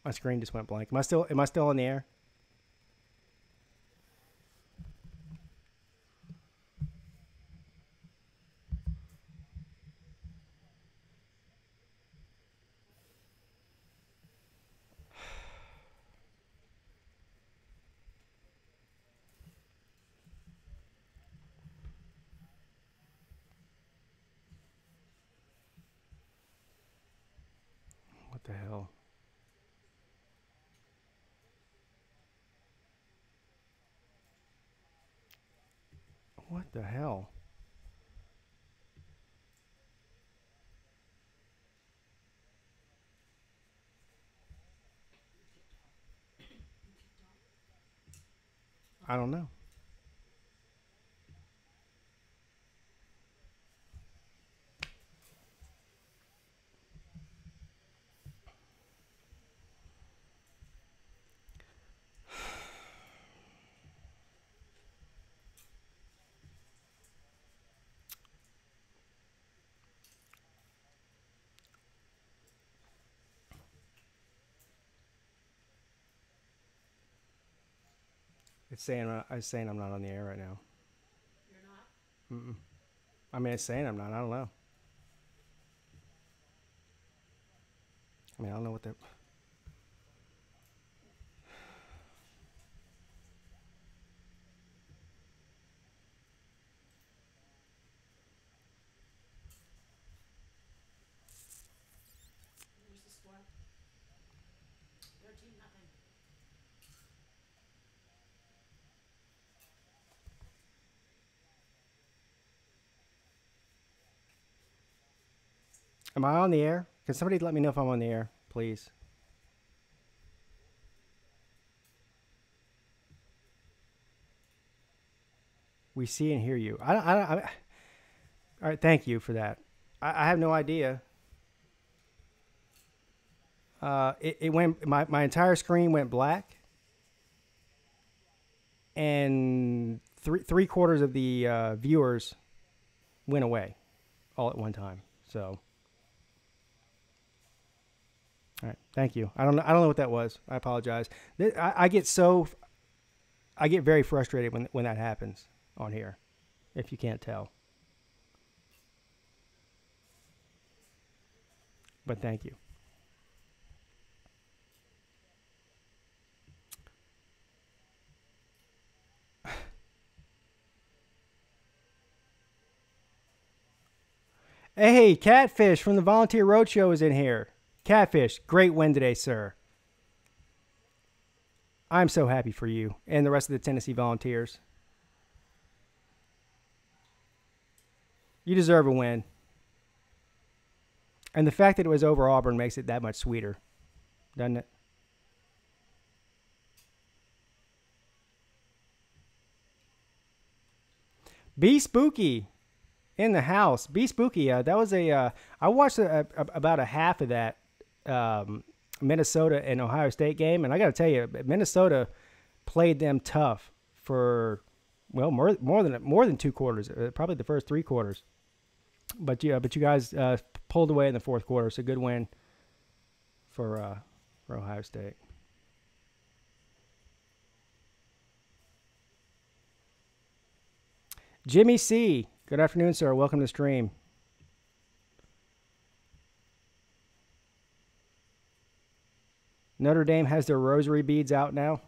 My screen just went blank. Am I still in the air? What the hell? What the hell? I don't know. It's saying I'm not on the air right now. You're not? Mm-mm. I mean, it's saying I'm not. I don't know. I mean, I don't know what that. Where's the score? 13-0. Am I on the air? Can somebody let me know if I'm on the air, please? We see and hear you. All right, thank you for that. I have no idea. It went. My entire screen went black, and three quarters of the viewers went away, all at one time. So. All right, thank you. I don't know what that was. I apologize. I get very frustrated when that happens on here, if you can't tell. But thank you. Hey, Catfish from the Volunteer Roadshow is in here. Catfish, great win today, sir. I'm so happy for you and the rest of the Tennessee Volunteers. You deserve a win. And the fact that it was over Auburn makes it that much sweeter, doesn't it? Be Spooky in the house. Be Spooky. That was I watched about a half of that Minnesota and Ohio State game, and I got to tell you, Minnesota played them tough for more than 2 quarters, probably the first 3 quarters. But you guys pulled away in the 4th quarter. It's a good win for Ohio State. Jimmy C. Good afternoon, sir. Welcome to the stream. Notre Dame has their rosary beads out now.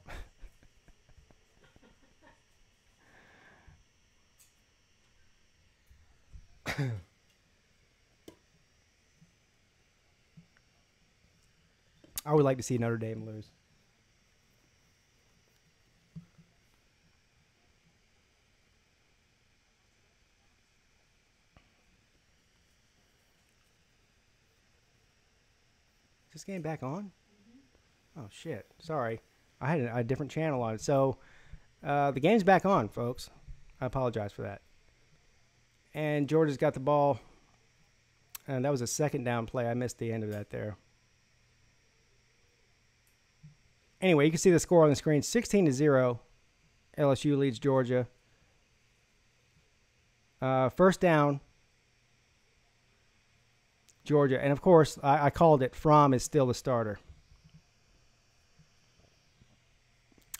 I would like to see Notre Dame lose. Is this game back on? Oh, shit. Sorry. I had a different channel on it. So, the game's back on, folks. I apologize for that. And Georgia's got the ball. And that was a 2nd down play. I missed the end of that there. Anyway, you can see the score on the screen. 16-0. LSU leads Georgia. 1st down. Georgia. And, of course, I called it. Fromm is still the starter.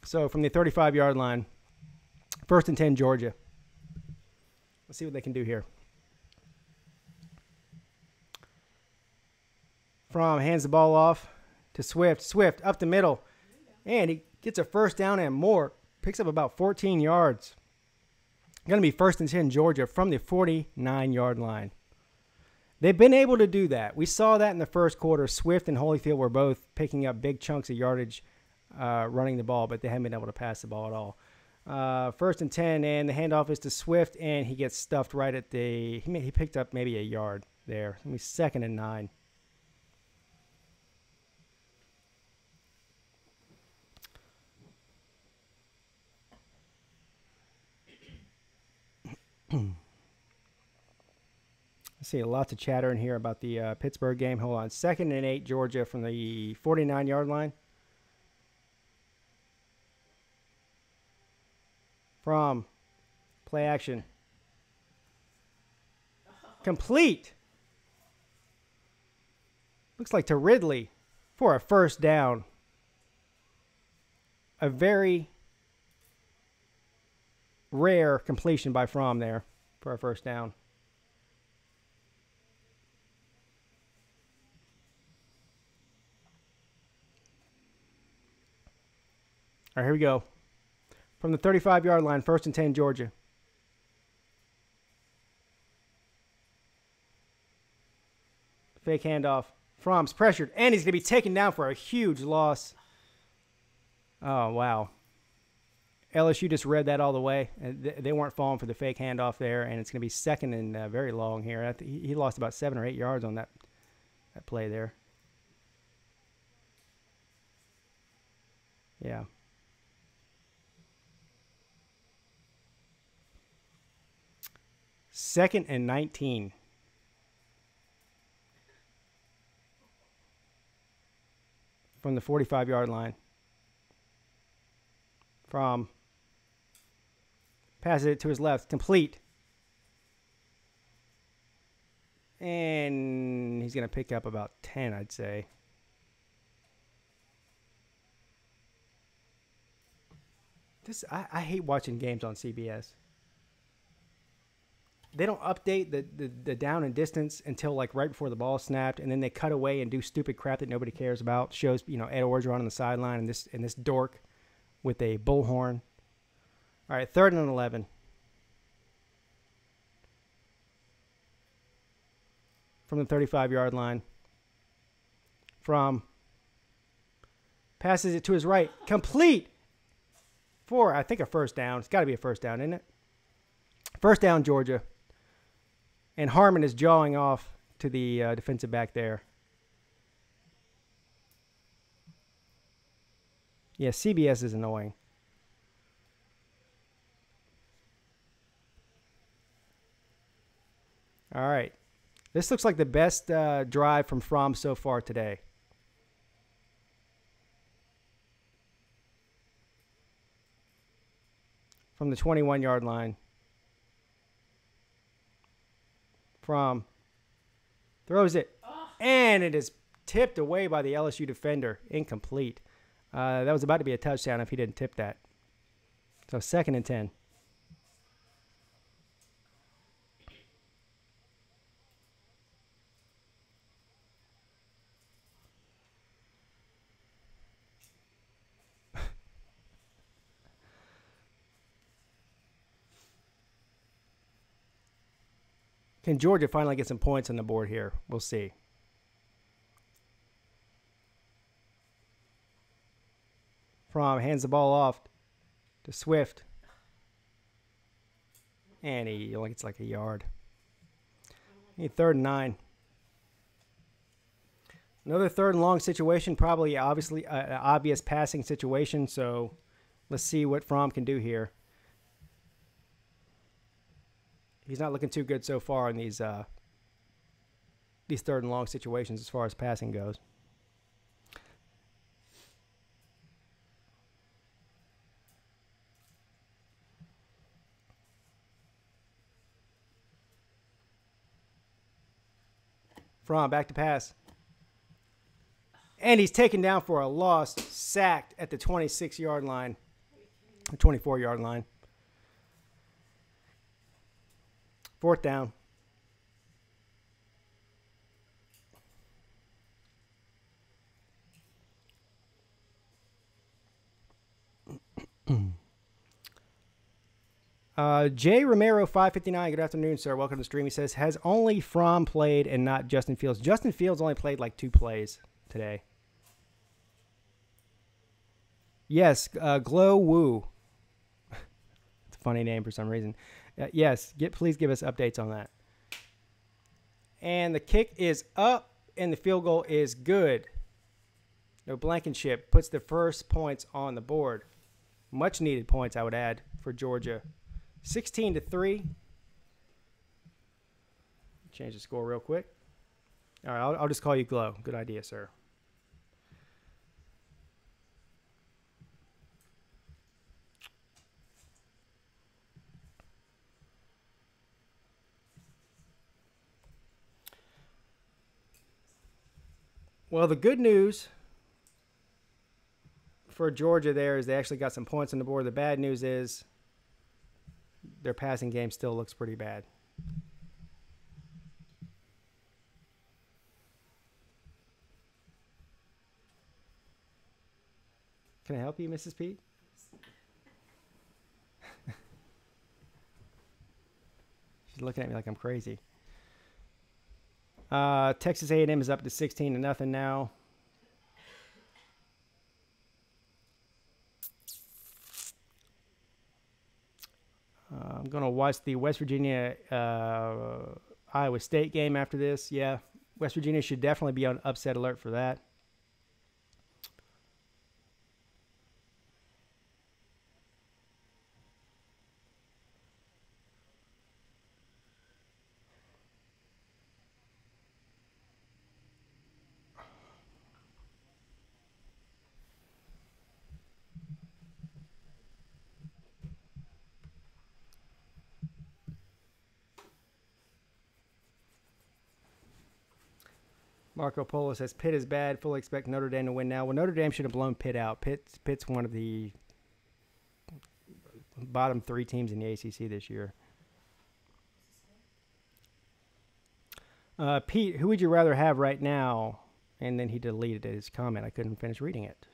So from the 35-yard line, 1st and 10, Georgia. Let's see what they can do here. Fromm hands the ball off to Swift. Swift up the middle. And he gets a first down and more. Picks up about 14 yards. Going to be 1st and 10, Georgia, from the 49-yard line. They've been able to do that. We saw that in the first quarter. Swift and Holyfield were both picking up big chunks of yardage running the ball, but they haven't been able to pass the ball at all. 1st and 10, and the handoff is to Swift, and he gets stuffed right at the – he picked up maybe a yard there. It's going to be 2nd and 9. I see lots of chatter in here about the Pittsburgh game. Hold on. 2nd and 8, Georgia from the 49-yard line. From play action. Complete. Looks like to Ridley for a first down. A very rare completion by Fromm there for a first down. All right, here we go. From the 35-yard line, 1st and 10, Georgia. Fake handoff. Fromm's pressured, and he's going to be taken down for a huge loss. Oh, wow. LSU just read that all the way. They weren't falling for the fake handoff there, and it's going to be 2nd and very long here. He lost about 7 or 8 yards on that play there. Yeah. Second and 19. From the 45-yard line. From passes it to his left, complete. And he's going to pick up about 10, I'd say. I hate watching games on CBS. They don't update the down and distance until like right before the ball snapped, and then they cut away and do stupid crap that nobody cares about. Shows, Ed Orgeron on the sideline and this dork with a bullhorn. All right, 3rd and 11. From the 35-yard line. From passes it to his right, complete for I think a first down. It's got to be a first down, isn't it? First down, Georgia. And Harmon is jawing off to the defensive back there. Yeah, CBS is annoying. All right. This looks like the best drive from Fromm so far today. From the 21-yard line. Fromm throws it, and it is tipped away by the LSU defender. Incomplete. That was about to be a touchdown if he didn't tip that. So 2nd and 10. Can Georgia finally get some points on the board here? We'll see. Fromm hands the ball off to Swift. And he only gets like a yard. Need 3rd and 9. Another 3rd and long situation, probably obviously an obvious passing situation. So let's see what Fromm can do here. He's not looking too good so far in these 3rd and long situations as far as passing goes. Fromm back to pass. And he's taken down for a loss, sacked at the 26-yard line. The 24-yard line. 4th down. J. Romero 559. Good afternoon, sir. Welcome to the stream. He says, has only Fromm played and not Justin Fields? Justin Fields only played like 2 plays today. Yes, Glow Woo. It's a funny name for some reason. Yes, please give us updates on that. And the kick is up, and the field goal is good. No Blankenship puts the first points on the board. Much needed points, I would add, for Georgia. 16-3. Change the score real quick. All right, I'll just call you Glow. Good idea, sir. Well, the good news for Georgia there is they actually got some points on the board. The bad news is their passing game still looks pretty bad. Can I help you, Mrs. Peete? She's looking at me like I'm crazy. Texas A&M is up to 16-0 now. I'm going to watch the West Virginia Iowa State game after this. Yeah, West Virginia should definitely be on upset alert for that. Marco Polo says Pitt is bad. Fully expect Notre Dame to win now. Well, Notre Dame should have blown Pitt out. Pitt's one of the bottom 3 teams in the ACC this year. Pete, who would you rather have right now? And then he deleted his comment. I couldn't finish reading it.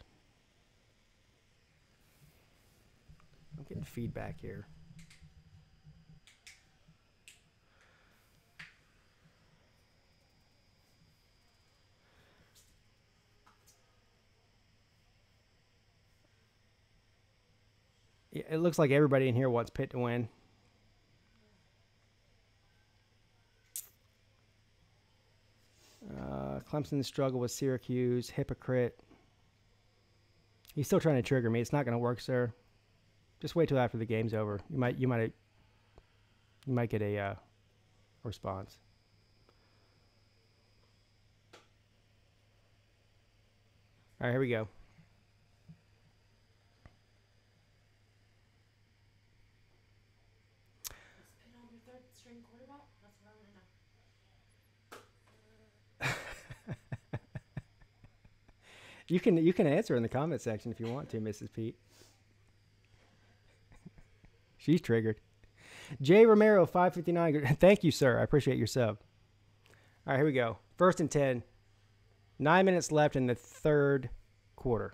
I'm getting feedback here. It looks like everybody in here wants Pitt to win. Clemson struggle with Syracuse. Hypocrite. He's still trying to trigger me. It's not going to work, sir. Just wait till after the game's over. You might get a response. All right, here we go. You can answer in the comment section if you want to, Mrs. Peete. She's triggered. J. Romero 559. Thank you, sir. I appreciate your sub. All right, here we go. 1st and 10. 9 minutes left in the 3rd quarter.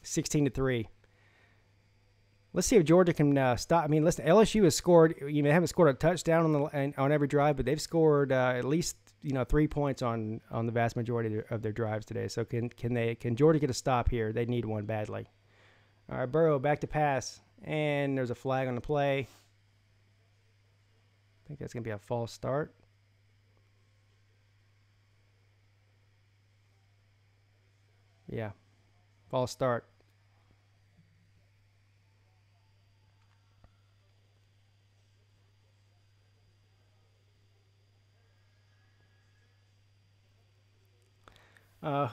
16-3. Let's see if Georgia can stop. I mean, listen, LSU has scored. They haven't scored a touchdown on every drive, but they've scored at least 3 points on the vast majority of their drives today. So can Georgia get a stop here? They need one badly. All right, Burrow back to pass, and there's a flag on the play. I think that's gonna be a false start. Yeah, false start.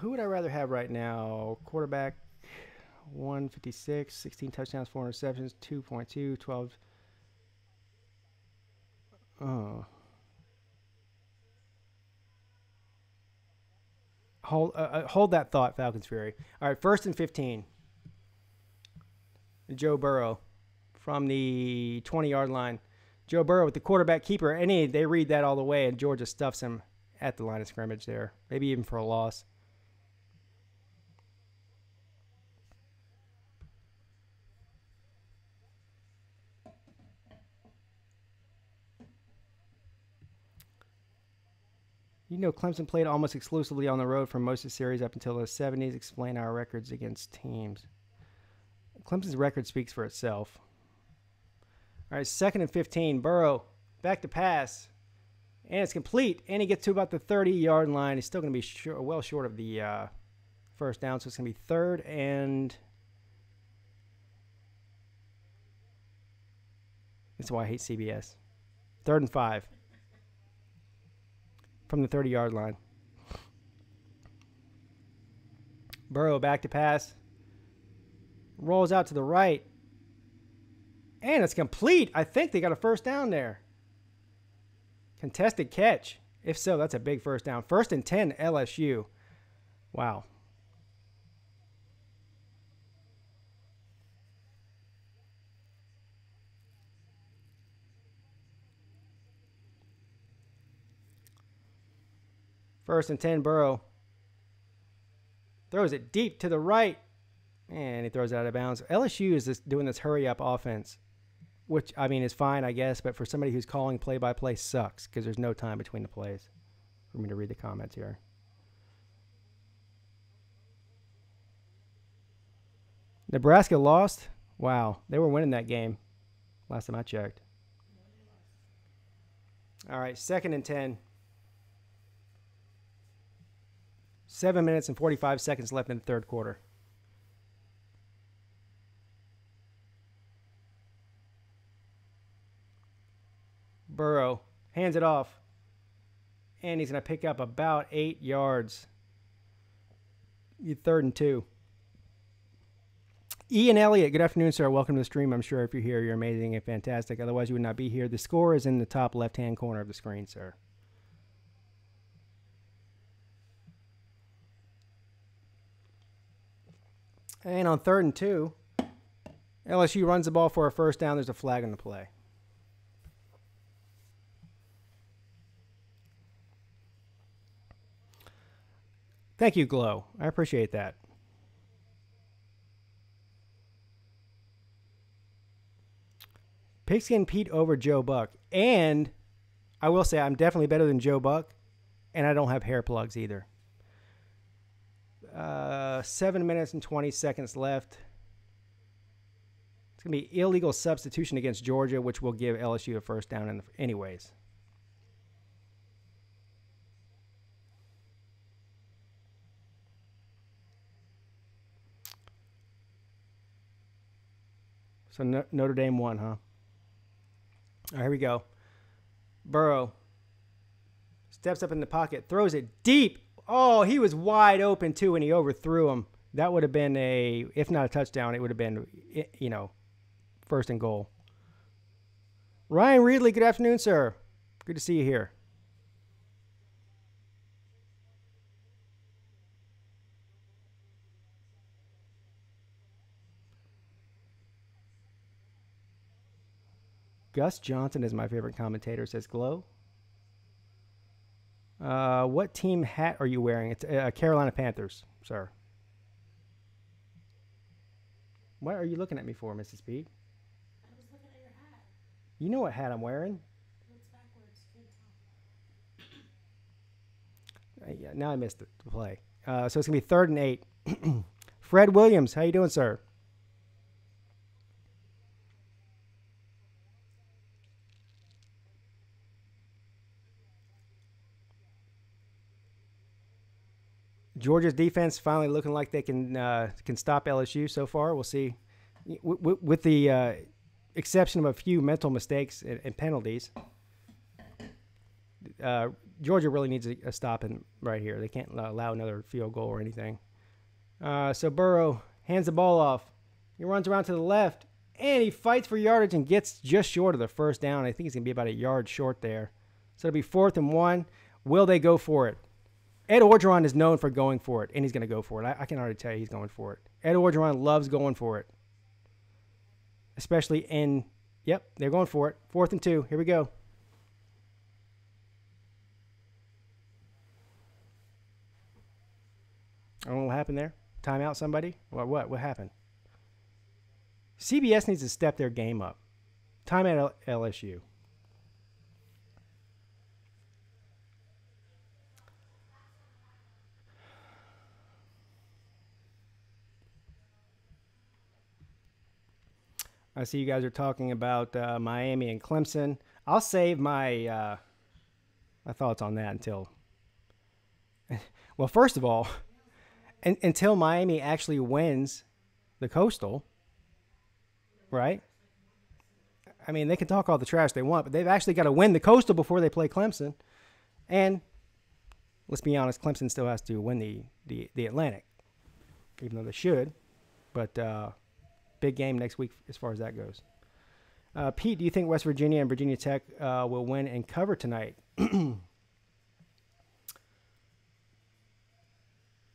Who would I rather have right now? Quarterback, 156, 16 touchdowns, 4 interceptions, 2.2, 12. Hold that thought, Falcons Fury. All right, 1st and 15. Joe Burrow from the 20-yard line. Joe Burrow with the quarterback keeper. They read that all the way, and Georgia stuffs him at the line of scrimmage there. Maybe even for a loss. You know, Clemson played almost exclusively on the road for most of the series up until the 70s. Explain our records against teams. Clemson's record speaks for itself. All right, 2nd and 15. Burrow back to pass. And it's complete. And he gets to about the 30-yard line. He's still going to be well short of the first down. So it's going to be 3rd and... That's why I hate CBS. 3rd and 5. From the 30-yard line. Burrow back to pass. Rolls out to the right. And it's complete. I think they got a first down there. Contested catch. If so, that's a big first down. 1st and 10, LSU. Wow. First and 10, Burrow. Throws it deep to the right. And he throws it out of bounds. LSU is doing this hurry-up offense, which, I mean, is fine, I guess, but for somebody who's calling play-by-play sucks because there's no time between the plays. For me to read the comments here. Nebraska lost? Wow. They were winning that game last time I checked. All right, 2nd and 10. 7 minutes and 45 seconds left in the third quarter. Burrow hands it off. And he's going to pick up about 8 yards. 3rd and 2. Ian Elliott, good afternoon, sir. Welcome to the stream. I'm sure if you're here, you're amazing and fantastic. Otherwise, you would not be here. The score is in the top left-hand corner of the screen, sir. And on 3rd and 2, LSU runs the ball for a first down. There's a flag on the play. Thank you, Glow. I appreciate that. Pigskin Pete over Joe Buck. And I will say I'm definitely better than Joe Buck, and I don't have hair plugs either. 7 minutes and 20 seconds left. It's going to be illegal substitution against Georgia, which will give LSU a first down anyways. So Notre Dame won, huh? All right, here we go. Burrow steps up in the pocket, throws it deep. Oh, he was wide open, too, and he overthrew him. That would have been if not a touchdown, it would have been, 1st and goal. Ryan Reedley, good afternoon, sir. Good to see you here. Gus Johnson is my favorite commentator, says Glow. What team hat are you wearing? It's Carolina Panthers, sir. What are you looking at me for, Mrs. Pete? I was looking at your hat. You know what hat I'm wearing. It's backwards. Yeah, now I missed the play. So it's going to be 3rd and 8. Fred Williams, how you doing, sir? Georgia's defense finally looking like they can stop LSU so far. We'll see. With the exception of a few mental mistakes and penalties, Georgia really needs a stop right here. They can't allow another field goal or anything. So Burrow hands the ball off. He runs around to the left, and he fights for yardage and gets just short of the first down. I think he's going to be about a yard short there. So it'll be 4th and 1. Will they go for it? Ed Orgeron is known for going for it, and he's going to go for it. I can already tell you he's going for it. Ed Orgeron loves going for it. especially in. Yep, they're going for it. 4th and 2. Here we go. I don't know what happened there. Timeout, somebody? What? What happened? CBS needs to step their game up. Timeout LSU. I see you guys are talking about Miami and Clemson. I'll save my thoughts on that until. Well, first of all, until Miami actually wins the Coastal, right? I mean, they can talk all the trash they want, but they've actually got to win the Coastal before they play Clemson. And let's be honest, Clemson still has to win the Atlantic, even though they should. But big game next week as far as that goes. Pete, do you think West Virginia and Virginia Tech will win and cover tonight?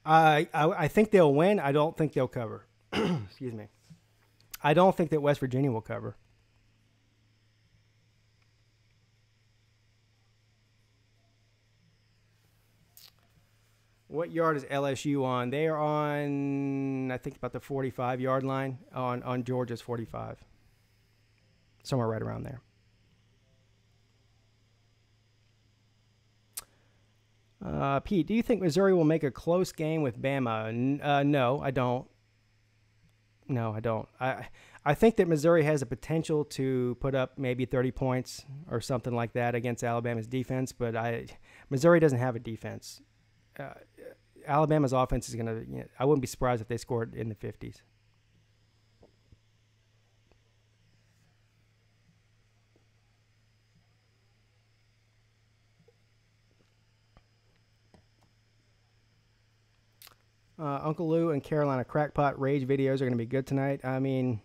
I think they'll win. I don't think they'll cover. Excuse me. I don't think that West Virginia will cover. What yard is LSU on? They are on, I think, about the 45-yard line on Georgia's 45. Somewhere right around there. Pete, do you think Missouri will make a close game with Bama? No, I don't. No, I don't. I think that Missouri has the potential to put up maybe 30 points or something like that against Alabama's defense, but Missouri doesn't have a defense. Alabama's offense is going to, I wouldn't be surprised if they scored in the 50s. Uncle Lou and Carolina Crackpot Rage videos are going to be good tonight. I mean,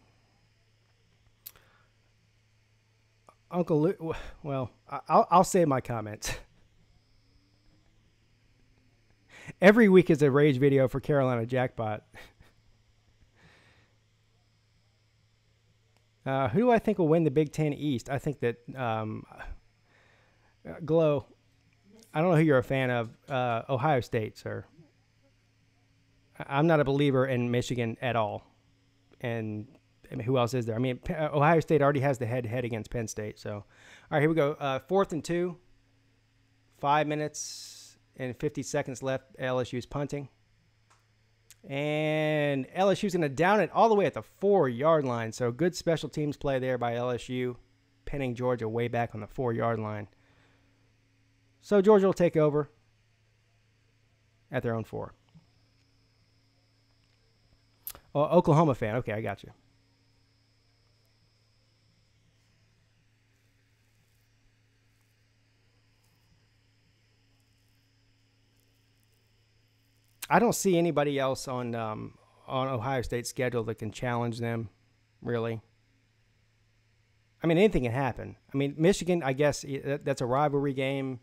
Uncle Lou, well, I'll save my comments. Every week is a Rage video for Carolina Jackpot. Who do I think will win the Big Ten East? I think that Glow, I don't know who you're a fan of. Ohio State, sir. I'm not a believer in Michigan at all. And I mean, who else is there? I mean, Ohio State already has the head-to-head against Penn State. So, all right, here we go. 4th and 2. 5 minutes and 50 seconds left. LSU's punting. And LSU's going to down it all the way at the 4-yard line. So, good special teams play there by LSU, pinning Georgia way back on the 4-yard line. So, Georgia will take over at their own 4. Oh, Oklahoma fan. Okay, I got you. I don't see anybody else on Ohio State's schedule that can challenge them, really. I mean, anything can happen. I mean, Michigan, I guess that's a rivalry game.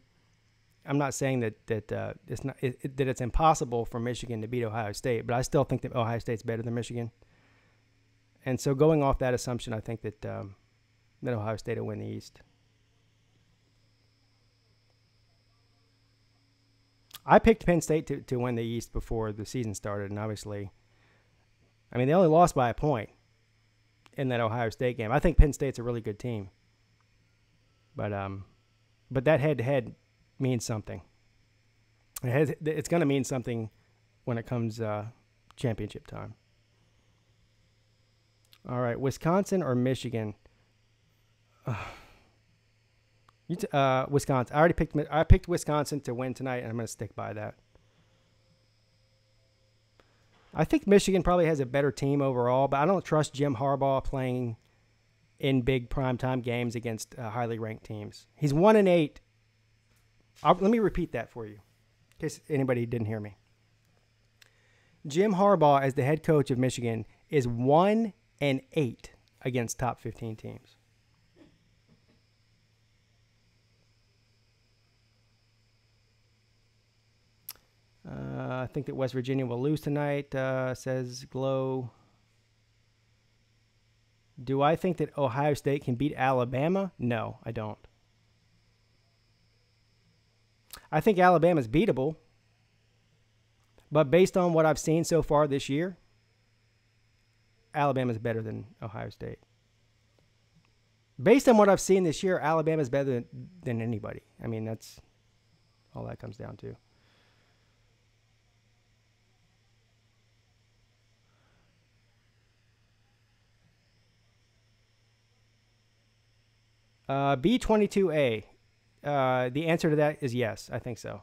I'm not saying that it's impossible for Michigan to beat Ohio State, but I still think that Ohio State's better than Michigan. And so, going off that assumption, I think that Ohio State will win the East. I picked Penn State to win the East before the season started, and obviously, I mean, they only lost by a point in that Ohio State game. I think Penn State's a really good team, but that head-to-head means something. It's going to mean something when it comes championship time. All right, Wisconsin or Michigan? Wisconsin. I picked Wisconsin to win tonight, and I'm going to stick by that. I think Michigan probably has a better team overall, but I don't trust Jim Harbaugh playing in big primetime games against highly ranked teams. He's 1-8. Let me repeat that for you, in case anybody didn't hear me. Jim Harbaugh, as the head coach of Michigan, is 1-8 against top 15 teams. I think that West Virginia will lose tonight, says Glow. Do I think that Ohio State can beat Alabama? No, I don't. I think Alabama's beatable. But based on what I've seen so far this year, Alabama's better than Ohio State. Based on what I've seen this year, Alabama's better than anybody. I mean, that's all that comes down to. B22A. The answer to that is yes, I think so.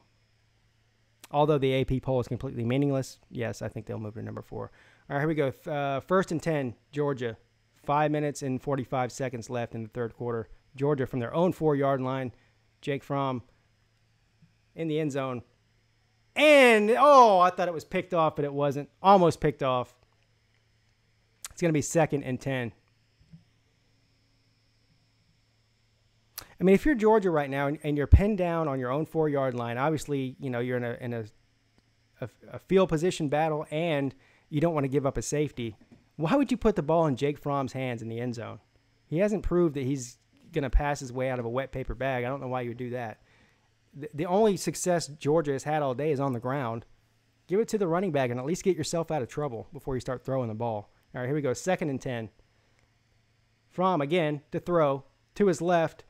Although the AP poll is completely meaningless, yes, I think they'll move to number 4. All right, here we go. 1st and 10, Georgia. 5 minutes and 45 seconds left in the third quarter. Georgia from their own 4-yard line. Jake Fromm in the end zone. And, I thought it was picked off, but it wasn't. Almost picked off. It's going to be 2nd and 10. I mean, if you're Georgia right now and you're pinned down on your own 4-yard line, obviously, you're in a field position battle and you don't want to give up a safety. Why would you put the ball in Jake Fromm's hands in the end zone? He hasn't proved that he's going to pass his way out of a wet paper bag. I don't know why you would do that. The only success Georgia has had all day is on the ground. Give it to the running back and at least get yourself out of trouble before you start throwing the ball. All right, here we go. 2nd and 10. Fromm again to throw to his left.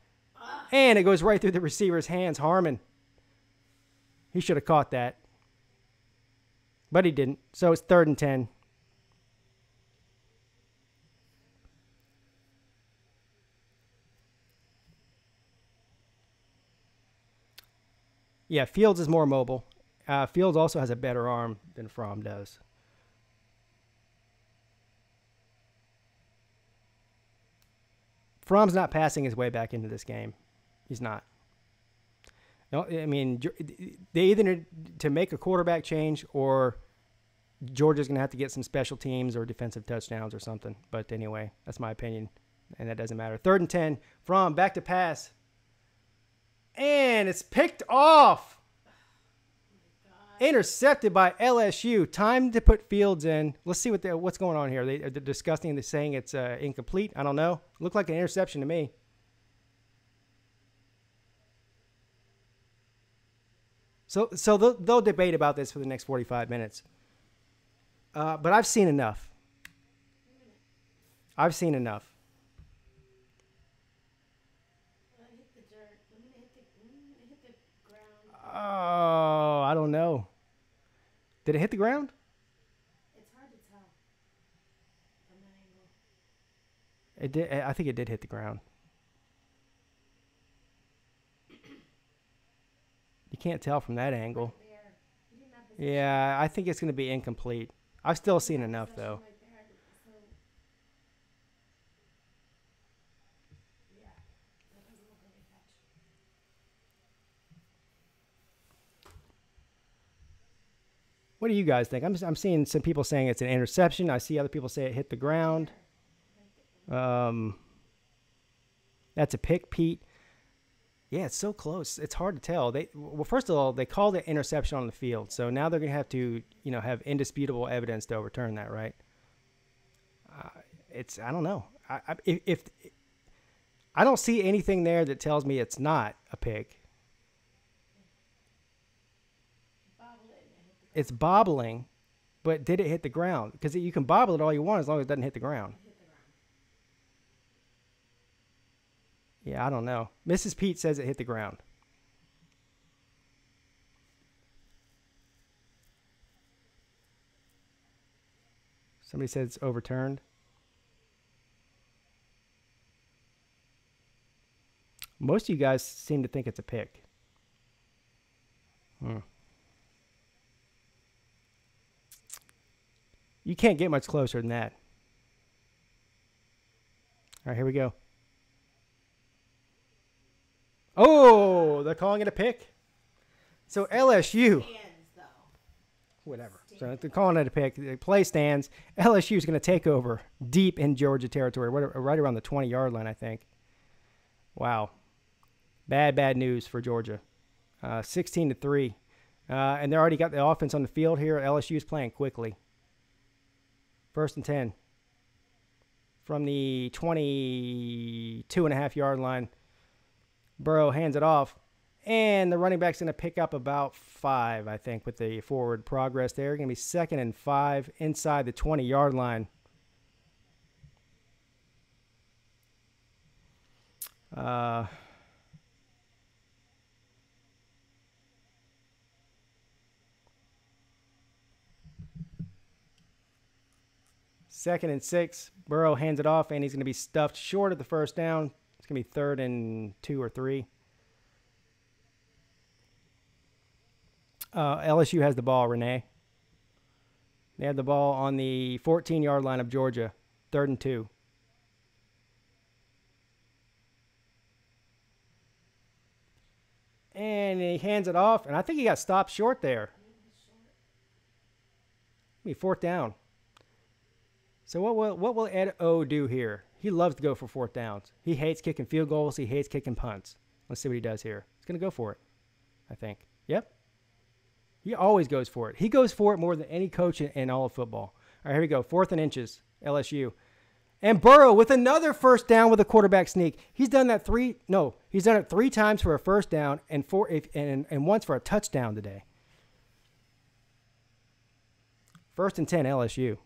And it goes right through the receiver's hands. Harmon. He should have caught that. But he didn't. So it's 3rd and 10. Yeah, Fields is more mobile. Fields also has a better arm than Fromm does. Fromm's not passing his way back into this game. He's not. No, I mean, they either need to make a quarterback change or Georgia's going to have to get some special teams or defensive touchdowns or something. But anyway, that's my opinion, and that doesn't matter. 3rd and 10. Fromm back to pass. And it's picked off. Intercepted by LSU. Time to put Fields in. Let's see what's going on here. They're discussing and they're saying it's incomplete. I don't know. Looked like an interception to me. So they'll debate about this for the next 45 minutes. But I've seen enough. I've seen enough. Oh, I don't know. Did it hit the ground? It's hard to tell from that angle. It did. I think it did hit the ground. You can't tell from that angle. Yeah, I think it's going to be incomplete. I've still seen enough, though. What do you guys think? I'm seeing some people saying it's an interception. I see other people say it hit the ground. That's a pick, Peete. Yeah, it's so close. It's hard to tell. Well, first of all, they called it interception on the field, so now they're going to have to, have indisputable evidence to overturn that, right? I don't know. If I don't see anything there that tells me it's not a pick. It's bobbling, but did it hit the ground? Because you can bobble it all you want as long as it doesn't hit the ground. Yeah, I don't know. Mrs. Peete says it hit the ground. Somebody said it's overturned. Most of you guys seem to think it's a pick. You can't get much closer than that. All right, here we go. Oh, they're calling it a pick. So LSU. Whatever. So they're calling it a pick. The play stands. LSU is going to take over deep in Georgia territory, right around the 20-yard line, I think. Wow. Bad news for Georgia. 16-3. And they already got the offense on the field here. LSU is playing quickly. 1st and 10. from the 22.5-yard line. Burrow hands it off, and the running back's going to pick up about 5, I think, with the forward progress there. Going to be 2nd and 5 inside the 20-yard line. Second and 6. Burrow hands it off, and he's going to be stuffed short of the first down. It's going to be 3rd and 2 or 3. LSU has the ball, Renee. They have the ball on the 14-yard line of Georgia. 3rd and 2. And he hands it off, and I think he got stopped short there. Be 4th down. So what will Ed O do here? He loves to go for 4th downs. He hates kicking field goals. He hates kicking punts. Let's see what he does here. He's going to go for it, I think. Yep. He always goes for it. He goes for it more than any coach in all of football. All right, here we go. 4th and inches, LSU. And Burrow with another first down with a quarterback sneak. He's done that he's done it 3 times for a first down and once for a touchdown today. 1st and 10, LSU.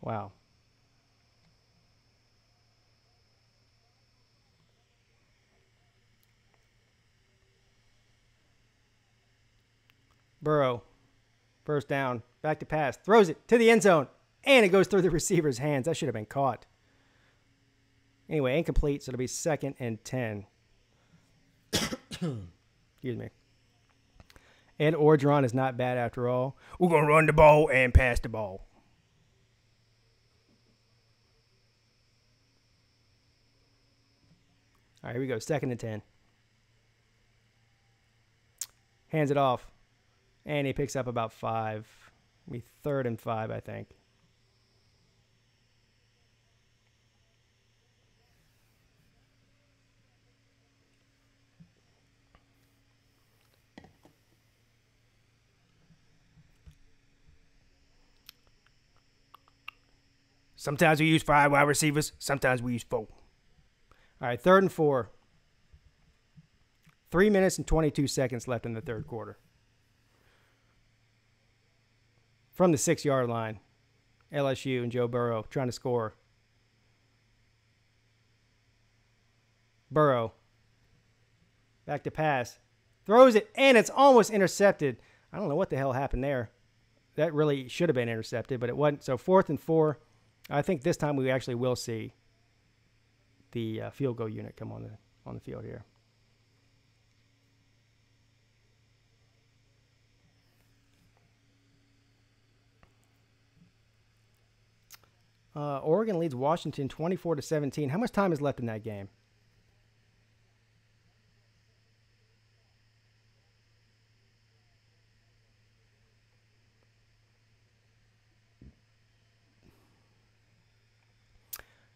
Wow. Burrow, first down, back to pass, throws it to the end zone, and it goes through the receiver's hands. That should have been caught. Anyway, incomplete, so it'll be 2nd and 10. Excuse me. Ed Orgeron is not bad after all. We're going to run the ball and pass the ball. All right, here we go. 2nd and 10. Hands it off. And he picks up about 5. It'll be 3rd and 5, I think. Sometimes we use 5 wide receivers. Sometimes we use 4. All right, 3rd and 4. 3 minutes and 22 seconds left in the third quarter. From the 6-yard line, LSU and Joe Burrow trying to score. Burrow. Back to pass. Throws it, and it's almost intercepted. I don't know what the hell happened there. That really should have been intercepted, but it wasn't. So 4th and 4. I think this time we actually will see the field goal unit come on the field here. Oregon leads Washington 24-17. How much time is left in that game?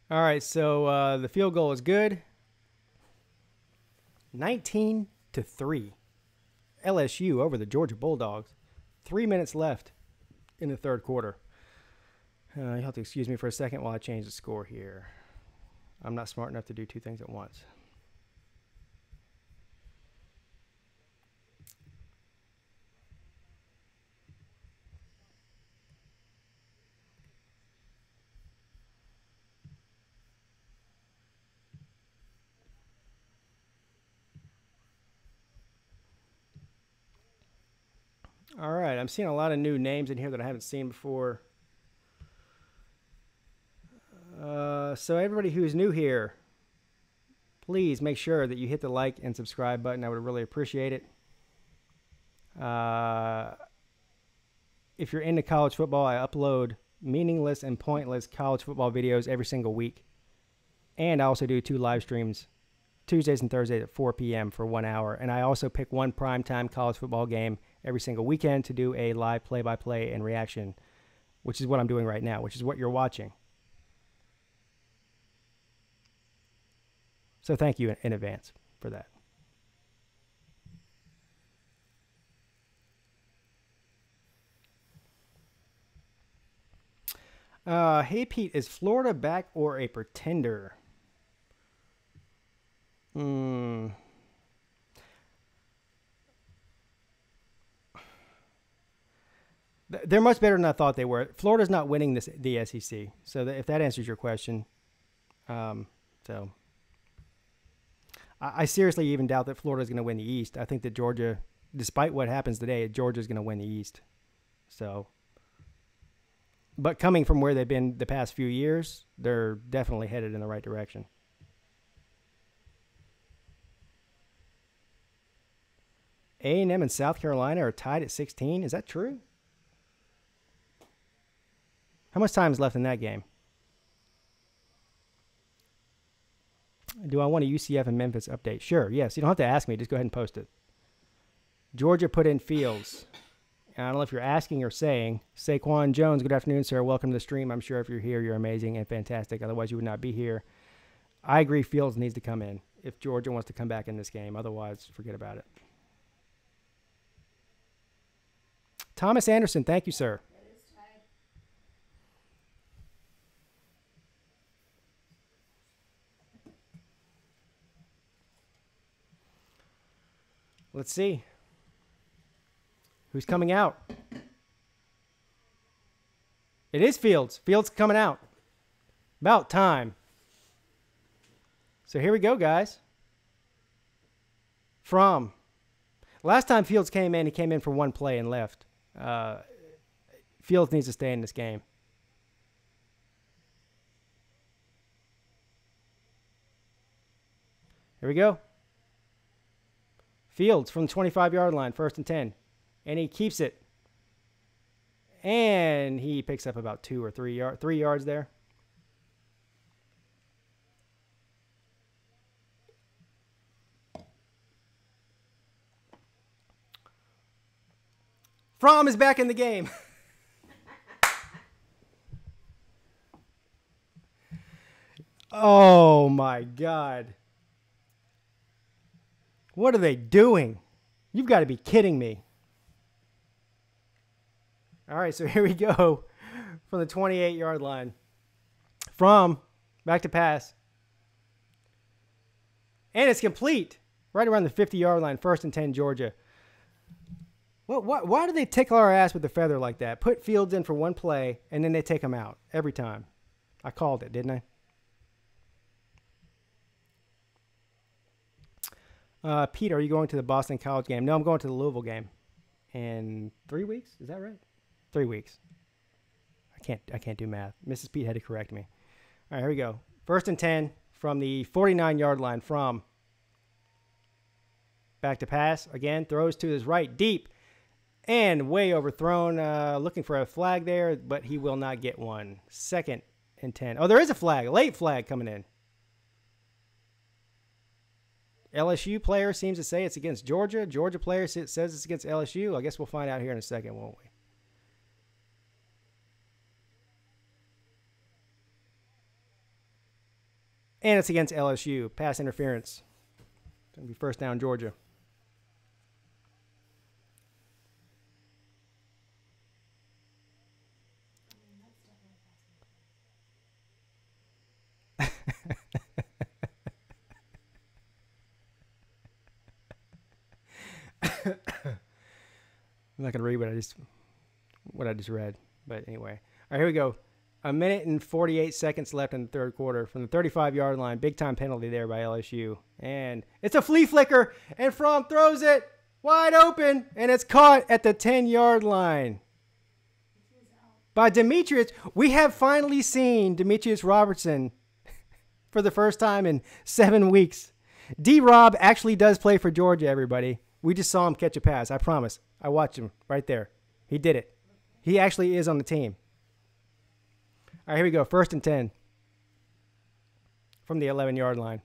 All right, so the field goal is good. 19-3. LSU over the Georgia Bulldogs. 3 minutes left in the third quarter. You'll have to excuse me for a second while I change the score here. I'm not smart enough to do 2 things at once. All right, I'm seeing a lot of new names in here that I haven't seen before. So everybody who's new here, please make sure that you hit the like and subscribe button. I would really appreciate it. If you're into college football, I upload meaningless and pointless college football videos every single week. And I also do 2 live streams, Tuesdays and Thursdays at 4 p.m. for 1 hour. And I also pick one primetime college football game every single weekend to do a live play-by-play and reaction, which is what I'm doing right now, which is what you're watching. So thank you in advance for that. Hey, Pete, is Florida back or a pretender? They're much better than I thought they were. Florida's not winning the SEC, so if that answers your question. So I seriously even doubt that Florida's going to win the East. I think that Georgia, despite what happens today, Georgia's going to win the East. So, but coming from where they've been the past few years, they're definitely headed in the right direction. A&M and South Carolina are tied at 16. Is that true? How much time is left in that game? Do I want a UCF and Memphis update? Sure, yes. You don't have to ask me. Just go ahead and post it. Georgia put in Fields. I don't know if you're asking or saying. Saquon Jones, good afternoon, sir. Welcome to the stream. I'm sure if you're here, you're amazing and fantastic. Otherwise, you would not be here. I agree Fields needs to come in if Georgia wants to come back in this game. Otherwise, forget about it. Thomas Anderson, thank you, sir. Let's see. Who's coming out? It is Fields. Fields coming out. About time. So here we go, guys. From. Last time Fields came in, he came in for one play and left. Fields needs to stay in this game. Here we go. Fields from the 25-yard line, 1st and 10. And he keeps it. And he picks up about 2 or 3 yards there. Fromm is back in the game. Oh, my God. What are they doing? You've got to be kidding me. All right, so here we go from the 28-yard line. From back to pass. And it's complete. Right around the 50-yard line, 1st and 10, Georgia. Why do they tickle our ass with the feather like that? Put Fields in for one play, and then they take him out every time. I called it, didn't I? Pete, are you going to the Boston College game? No, I'm going to the Louisville game in 3 weeks. Is that right? 3 weeks. I can't do math. Mrs. Pete had to correct me. All right, here we go. 1st and 10 from the 49-yard line. From back to pass again. Throws to his right, deep, and way overthrown. Looking for a flag there, but he will not get one. 2nd and 10. Oh, there is a flag. A late flag coming in. LSU player seems to say it's against Georgia. Georgia player says it's against LSU. I guess we'll find out here in a second, won't we? And it's against LSU. Pass interference. It's going to be 1st down, Georgia. I'm not going to read what I just read, but anyway. All right, here we go. 1 minute and 48 seconds left in the 3rd quarter from the 35-yard line. Big time penalty there by LSU. And it's a flea flicker, and Fromm throws it wide open, and it's caught at the 10-yard line by Demetrius. We have finally seen Demetrius Robertson for the first time in 7 weeks. D-Rob actually does play for Georgia, everybody. We just saw him catch a pass. I promise. I watched him right there. He did it. He actually is on the team. All right, here we go. 1st and 10 from the 11-yard line.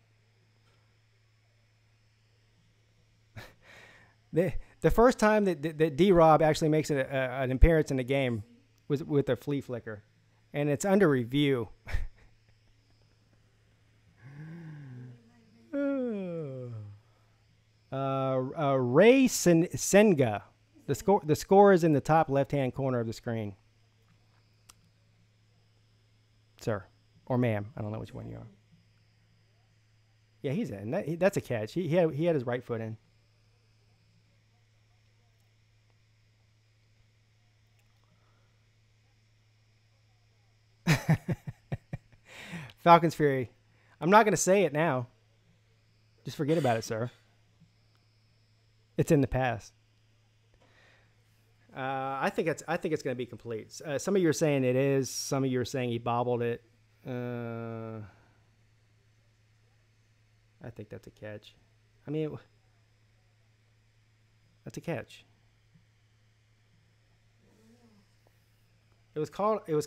The first time that D-Rob actually makes an appearance in the game was with a flea flicker, and it's under review. Ray Senga. The score is in the top left-hand corner of the screen. Sir. Or ma'am. I don't know which one you are. Yeah, he's in. That's a catch. He had his right foot in. Falcons Fury. I'm not going to say it now. Just forget about it, sir. It's in the past. I think it's going to be complete. Some of you are saying it is. Some of you are saying he bobbled it. I think that's a catch. I mean, that's a catch. It was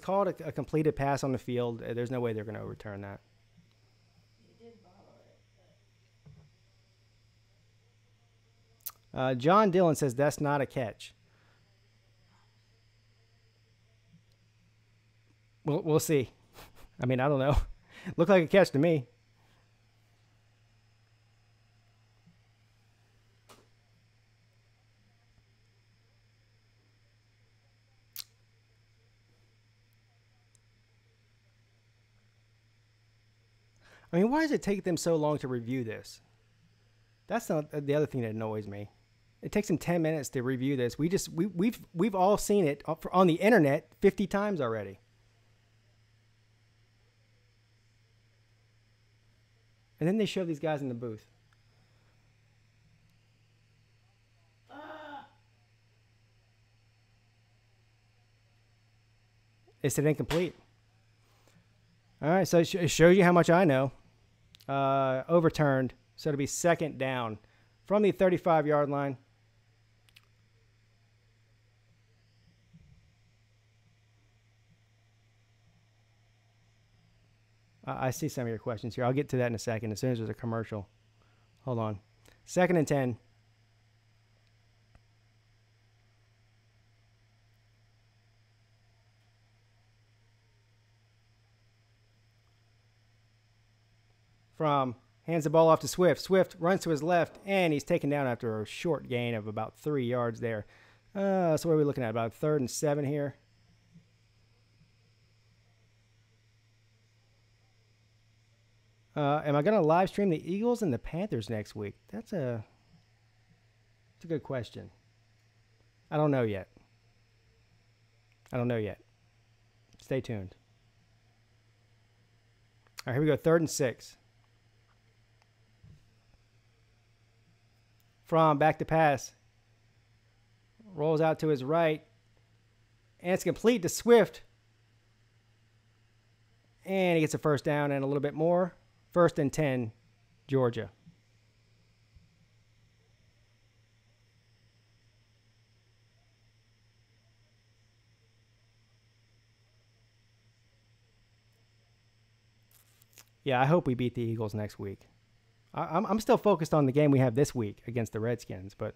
called a completed pass on the field. There's no way they're going to overturn that. You did bobble it. John Dillon says that's not a catch. We'll see. I mean, I don't know. Looked like a catch to me. I mean, why does it take them so long to review this? That's not the other thing that annoys me. It takes them 10 minutes to review this. We've all seen it on the internet 50 times already. And then they show these guys in the booth. Is it incomplete? All right, so it shows you how much I know. Overturned, so it'll be second down from the 35-yard line. I see some of your questions here. I'll get to that in a second as soon as there's a commercial. Hold on. 2nd and 10. Hands the ball off to Swift. Swift runs to his left, and he's taken down after a short gain of about 3 yards there. So what are we looking at? About 3rd and 7 here. Am I going to live stream the Eagles and the Panthers next week? That's a good question. I don't know yet. Stay tuned. All right, here we go. 3rd and 6. Back to pass. Rolls out to his right. And it's complete to Swift. And he gets a first down and a little bit more. 1st and 10, Georgia. Yeah, I hope we beat the Eagles next week. I'm still focused on the game we have this week against the Redskins. But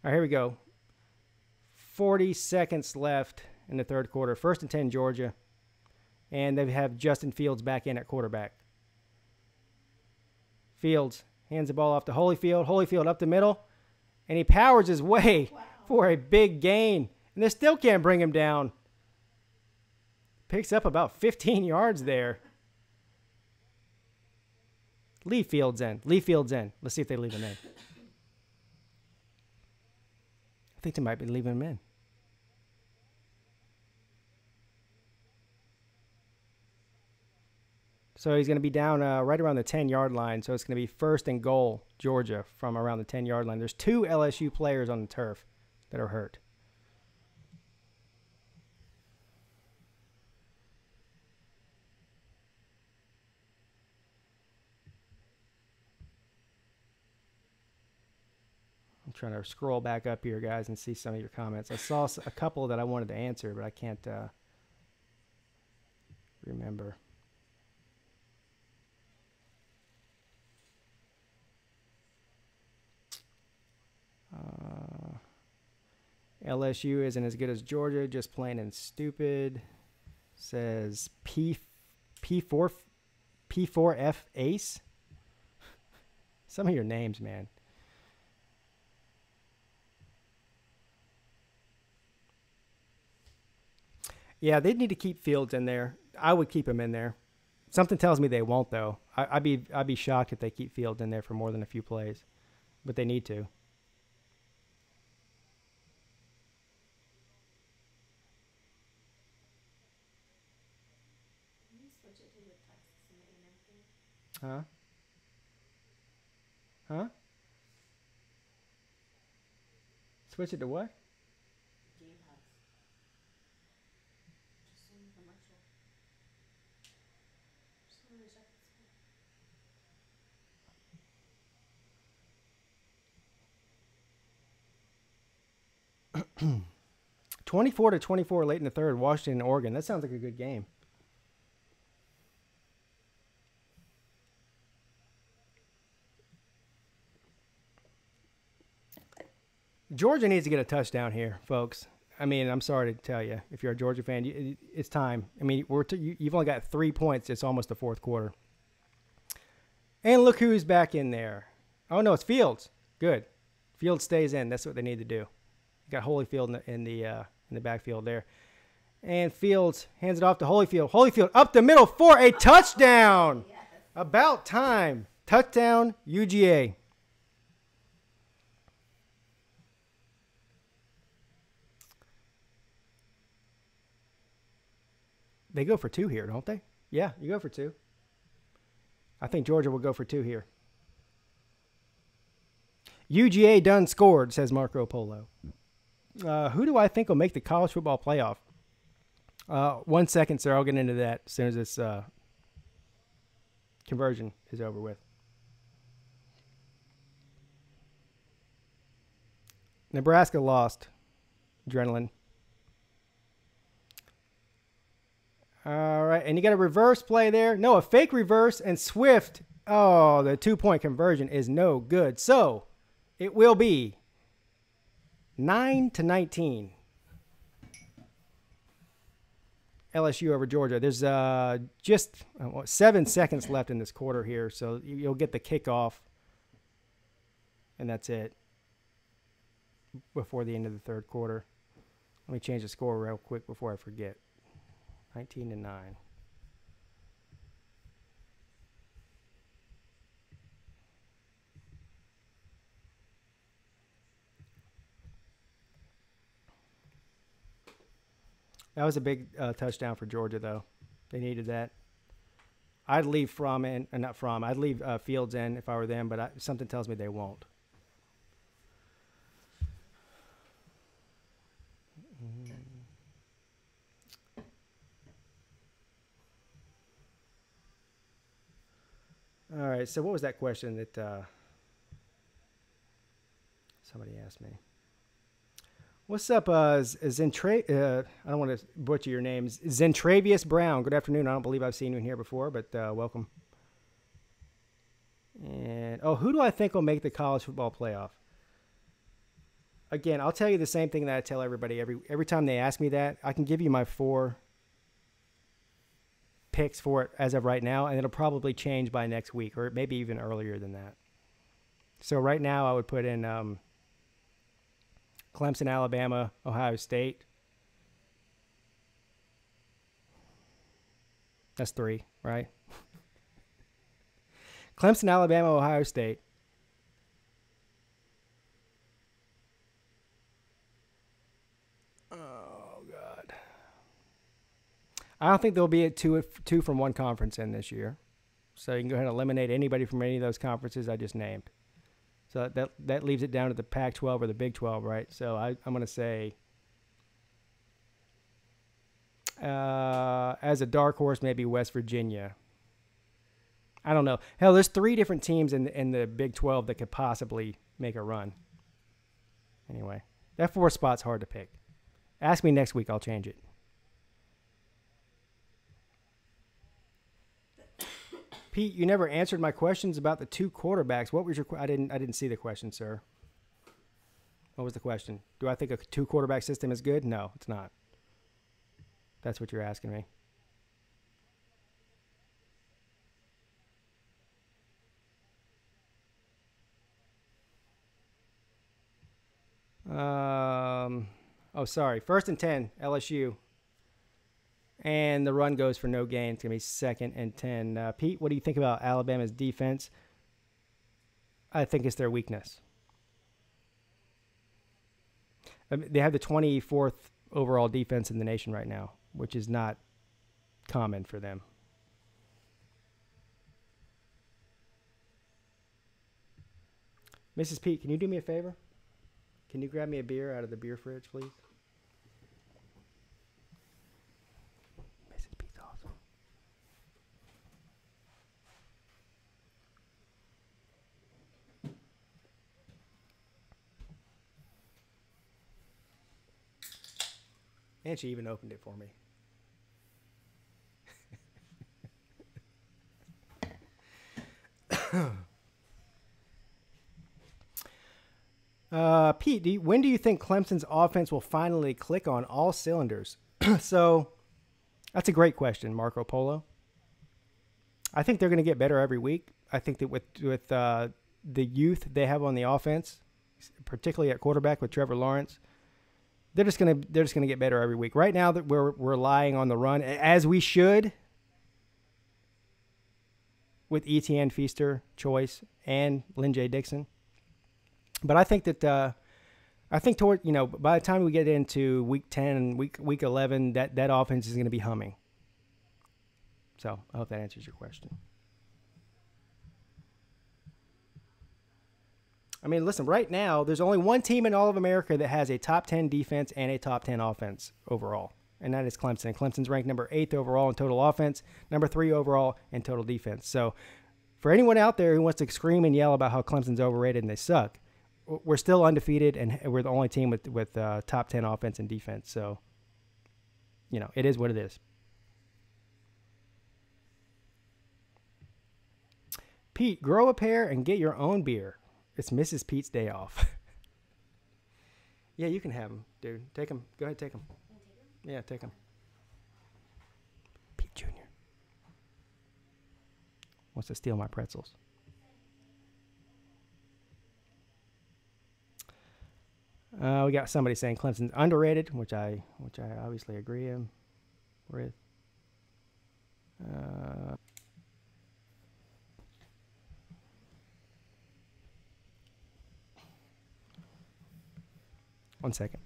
all right, here we go. 40 seconds left in the 3rd quarter. 1st and 10, Georgia. And they have Justin Fields back in at quarterback. Fields hands the ball off to Holyfield. Holyfield up the middle. And he powers his way for a big gain. And they still can't bring him down. Picks up about 15 yards there. Leave Fields in. Let's see if they leave him in. I think they might be leaving him in. So he's going to be down right around the 10-yard line. So it's going to be 1st and goal, Georgia, from around the 10-yard line. There's 2 LSU players on the turf that are hurt. I'm trying to scroll back up here, guys, and see some of your comments. I saw a couple that I wanted to answer, but I can't remember. LSU isn't as good as Georgia, just plain and stupid. Says P4F Ace. Some of your names, man. Yeah, they need to keep Fields in there. I would keep him in there. Something tells me they won't, though. I'd be shocked if they keep Fields in there for more than a few plays, but they need to. Can you switch it to the Texas and A&M game? Huh? Huh? Switch it to what? Gamecocks. Just in the commercial. Just wanted to check the score. 24-24 late in the third, Washington and Oregon. That sounds like a good game. Georgia needs to get a touchdown here, folks. I mean, I'm sorry to tell you, if you're a Georgia fan, it's time. I mean, you've only got 3 points. It's almost the fourth quarter. And look who's back in there. Oh, no, it's Fields. Good. Fields stays in. That's what they need to do. You got Holyfield in the backfield there. And Fields hands it off to Holyfield. Holyfield up the middle for a touchdown. Yes. About time. Touchdown, UGA. They go for 2 here, don't they? Yeah, you go for 2. I think Georgia will go for 2 here. UGA done scored, says Marco Polo. Who do I think will make the college football playoff? 1 second, sir. I'll get into that as soon as this conversion is over with. Nebraska lost. Adrenaline. All right, and you got a reverse play there. No, a fake reverse, and Swift. Oh, the 2-point conversion is no good. So it will be 9-19. LSU over Georgia. There's just 7 seconds left in this quarter here, so you'll get the kickoff, and that's it before the end of the third quarter. Let me change the score real quick before I forget. 19-9. That was a big touchdown for Georgia, though. They needed that. I'd leave I'd leave Fields in if I were them, but something tells me they won't. All right, so what was that question that somebody asked me? What's up, I don't want to butcher your names. Zentravius Brown. Good afternoon. I don't believe I've seen you in here before, but welcome. And who do I think will make the college football playoff? Again, I'll tell you the same thing that I tell everybody every time they ask me that. I can give you my 4 picks for it as of right now, and it'll probably change by next week, or maybe even earlier than that. So right now I would put in Clemson, Alabama, Ohio State. That's 3, right? Clemson, Alabama, Ohio State. Oh, God. I don't think there'll be a two from one conference in this year. So you can go ahead and eliminate anybody from any of those conferences I just named. So that leaves it down to the Pac-12 or the Big 12, right? So I'm going to say, as a dark horse, maybe West Virginia. I don't know. Hell, there's 3 different teams in the Big 12 that could possibly make a run. Anyway, that 4th spot's hard to pick. Ask me next week, I'll change it. Pete, you never answered my questions about the 2 quarterbacks. What was your? I didn't see the question, sir. What was the question? Do I think a 2 quarterback system is good? No, it's not. That's what you're asking me. Oh, sorry. 1st and 10, LSU. And the run goes for no gain. It's going to be 2nd and 10. Pete, what do you think about Alabama's defense? I think it's their weakness. I mean, they have the 24th overall defense in the nation right now, which is not common for them. Mrs. Pete, can you do me a favor? Can you grab me a beer out of the beer fridge, please? Mrs. Pete's awesome. And she even opened it for me. Pete, when do you think Clemson's offense will finally click on all cylinders? So that's a great question, Marco Polo. I think they're going to get better every week. I think that with the youth they have on the offense, particularly at quarterback with Trevor Lawrence, they're just gonna get better every week. Right now that we're relying on the run, as we should, with Etienne, Feaster, Choice, and Lynn J. Dixon. But I think that toward by the time we get into week 10 and week 11, that offense is going to be humming. So I hope that answers your question. I mean, listen, right now, there's only one team in all of America that has a top 10 defense and a top 10 offense overall, and that is Clemson. And Clemson's ranked number 8 overall in total offense, number 3 overall in total defense. So for anyone out there who wants to scream and yell about how Clemson's overrated and they suck, we're still undefeated, and we're the only team with top 10 offense and defense. So, it is what it is. Pete, grow a pair and get your own beer. It's Mrs. Pete's day off. Yeah, you can have them, dude. Take them. Go ahead, take them. Yeah, take them. Pete Jr. wants to steal my pretzels. We got somebody saying Clemson's underrated, which I obviously agree with. One second.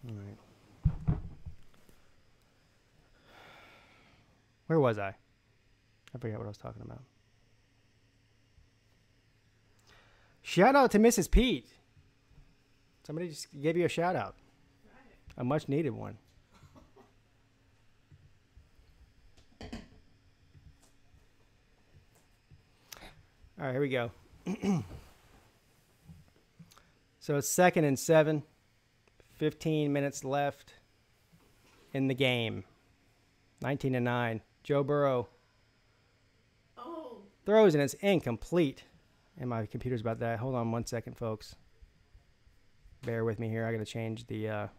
All right. Where was I? I forget what I was talking about. Shout out to Mrs. Pete. Somebody just gave you a shout out. A much needed one. All right, here we go. So it's 2nd and 7. 15 minutes left in the game. 19-9. Joe Burrow throws and it's incomplete. And my computer's about that. Hold on 1 second, folks. Bear with me here. I got to change the...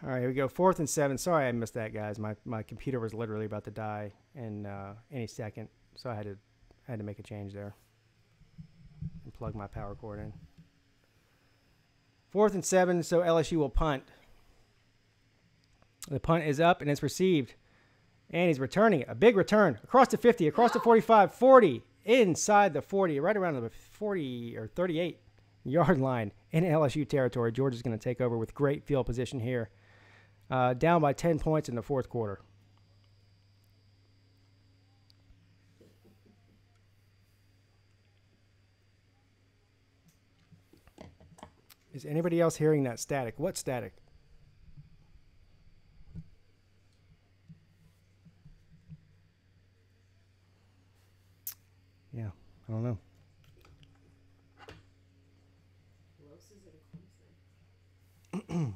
All right, here we go. 4th and 7. Sorry I missed that, guys. My computer was literally about to die in any second, so I had to make a change there and plug my power cord in. 4th and 7, so LSU will punt. The punt is up, and it's received. And he's returning it. A big return. Across the 50, across the 45, 40. inside the 40, right around the 40 or 38-yard line in LSU territory. Georgia's going to take over with great field position here. Down by 10 points in the fourth quarter. Is anybody else hearing that static? What static? Yeah, I don't know. Los is in Clemson.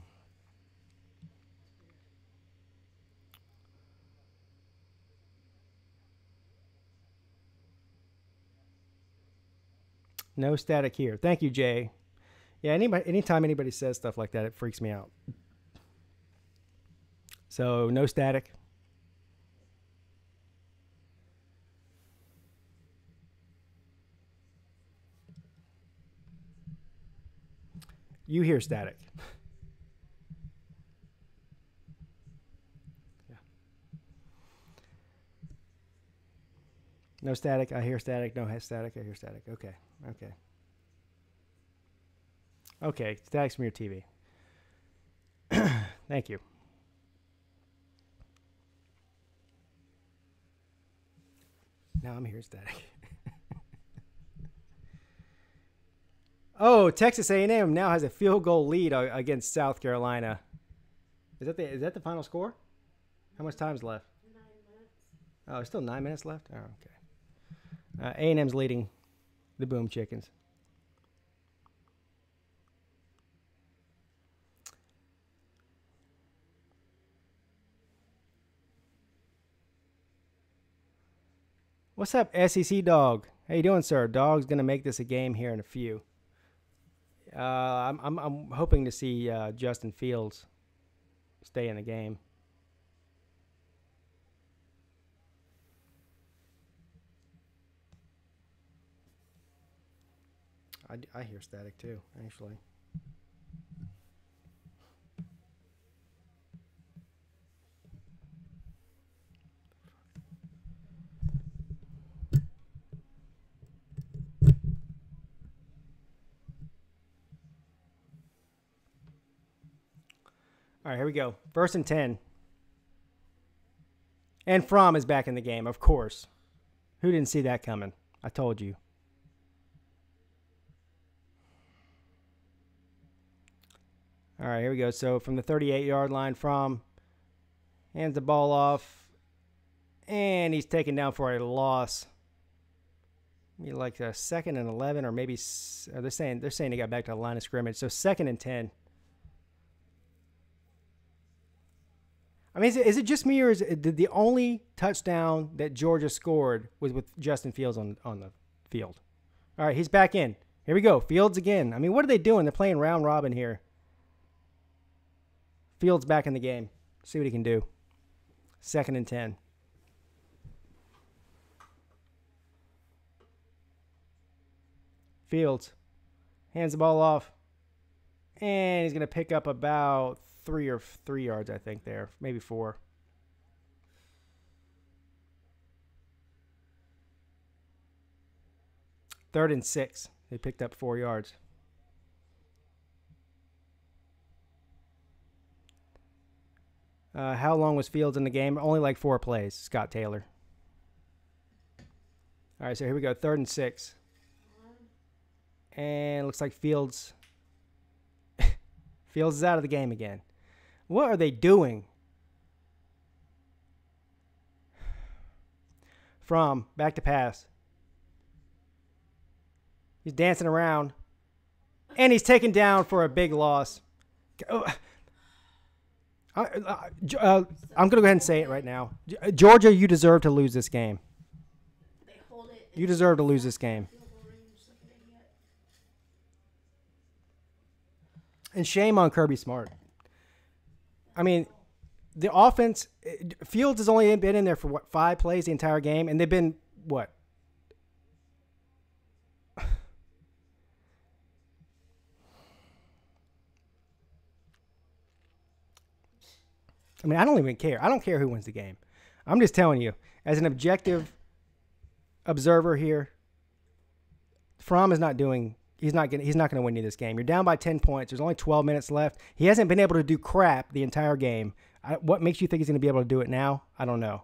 No static here. Thank you, Jay. Yeah, anytime anybody says stuff like that, it freaks me out. So, no static. You hear static. Yeah. No static. I hear static. No static. I hear static. Okay. Okay. Okay. Static's from your TV. Thank you. Now I'm hearing static. Oh, Texas A&M now has a field goal lead against South Carolina. Is that the final score? How much time's left? 9 minutes. Oh, there's still 9 minutes left? Oh, okay. A&M's leading the Boom Chickens. What's up, SEC Dog? How you doing, sir? Dog's going to make this a game here in a few. I'm hoping to see Justin Fields stay in the game. I hear static too, actually. All right, here we go. 1st and 10. And Fromm is back in the game, of course. Who didn't see that coming? I told you. All right, here we go. So from the 38-yard line, Fromm hands the ball off. And he's taken down for a loss. Maybe like a 2nd and 11, or maybe they're saying he got back to the line of scrimmage. So 2nd and 10. I mean, is it just me, or did the only touchdown that Georgia scored was with Justin Fields on the field? All right, he's back in. Here we go. Fields again. I mean, what are they doing? They're playing round robin here. Fields back in the game. See what he can do. 2nd and 10. Fields hands the ball off. And he's going to pick up about 3 yards, I think, there. Maybe 4. Third and 6. They picked up 4 yards. How long was Fields in the game? Only like 4 plays, Scott Taylor. All right, so here we go. 3rd and 6. And it looks like Fields is out of the game again. What are they doing? Fromm, back to pass. He's dancing around. And he's taken down for a big loss. I'm going to go ahead and say it right now. Georgia, you deserve to lose this game. They hold it. You deserve to lose this game. And shame on Kirby Smart. I mean, the offense, Fields has only been in there for, 5 plays the entire game, and they've been, what? I mean, I don't even care. I don't care who wins the game. I'm just telling you, as an objective observer here, Fromm is not doing. He's not going to win you this game. You're down by 10 points. There's only 12 minutes left. He hasn't been able to do crap the entire game. What makes you think he's going to be able to do it now? I don't know.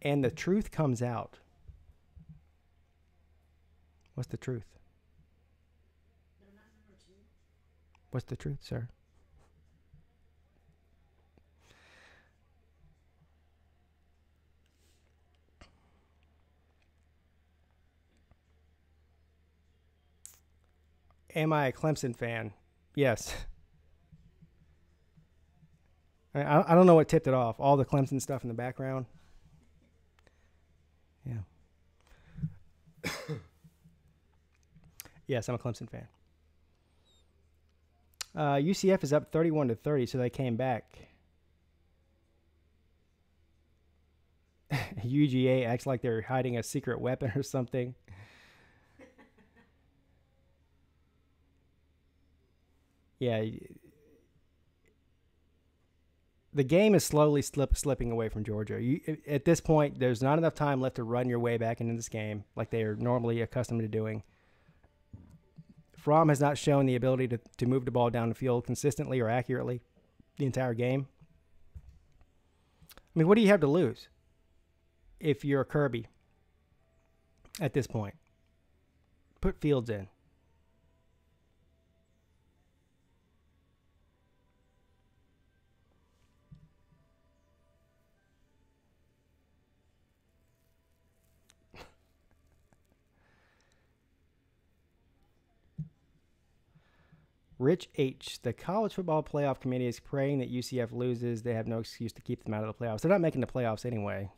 And the truth comes out. What's the truth? What's the truth, sir? Am I a Clemson fan? Yes. I don't know what tipped it off. All the Clemson stuff in the background. Yeah. Yes, I'm a Clemson fan. UCF is up 31-30, so they came back. UGA acts like they're hiding a secret weapon or something. Yeah. The game is slowly slipping away from Georgia. At this point, there's not enough time left to run your way back into this game like they are normally accustomed to doing. Fromm has not shown the ability to move the ball down the field consistently or accurately the entire game. I mean, what do you have to lose if you're Kirby at this point? Put Fields in. Rich H. The College Football Playoff Committee is praying that UCF loses. They have no excuse to keep them out of the playoffs. They're not making the playoffs anyway.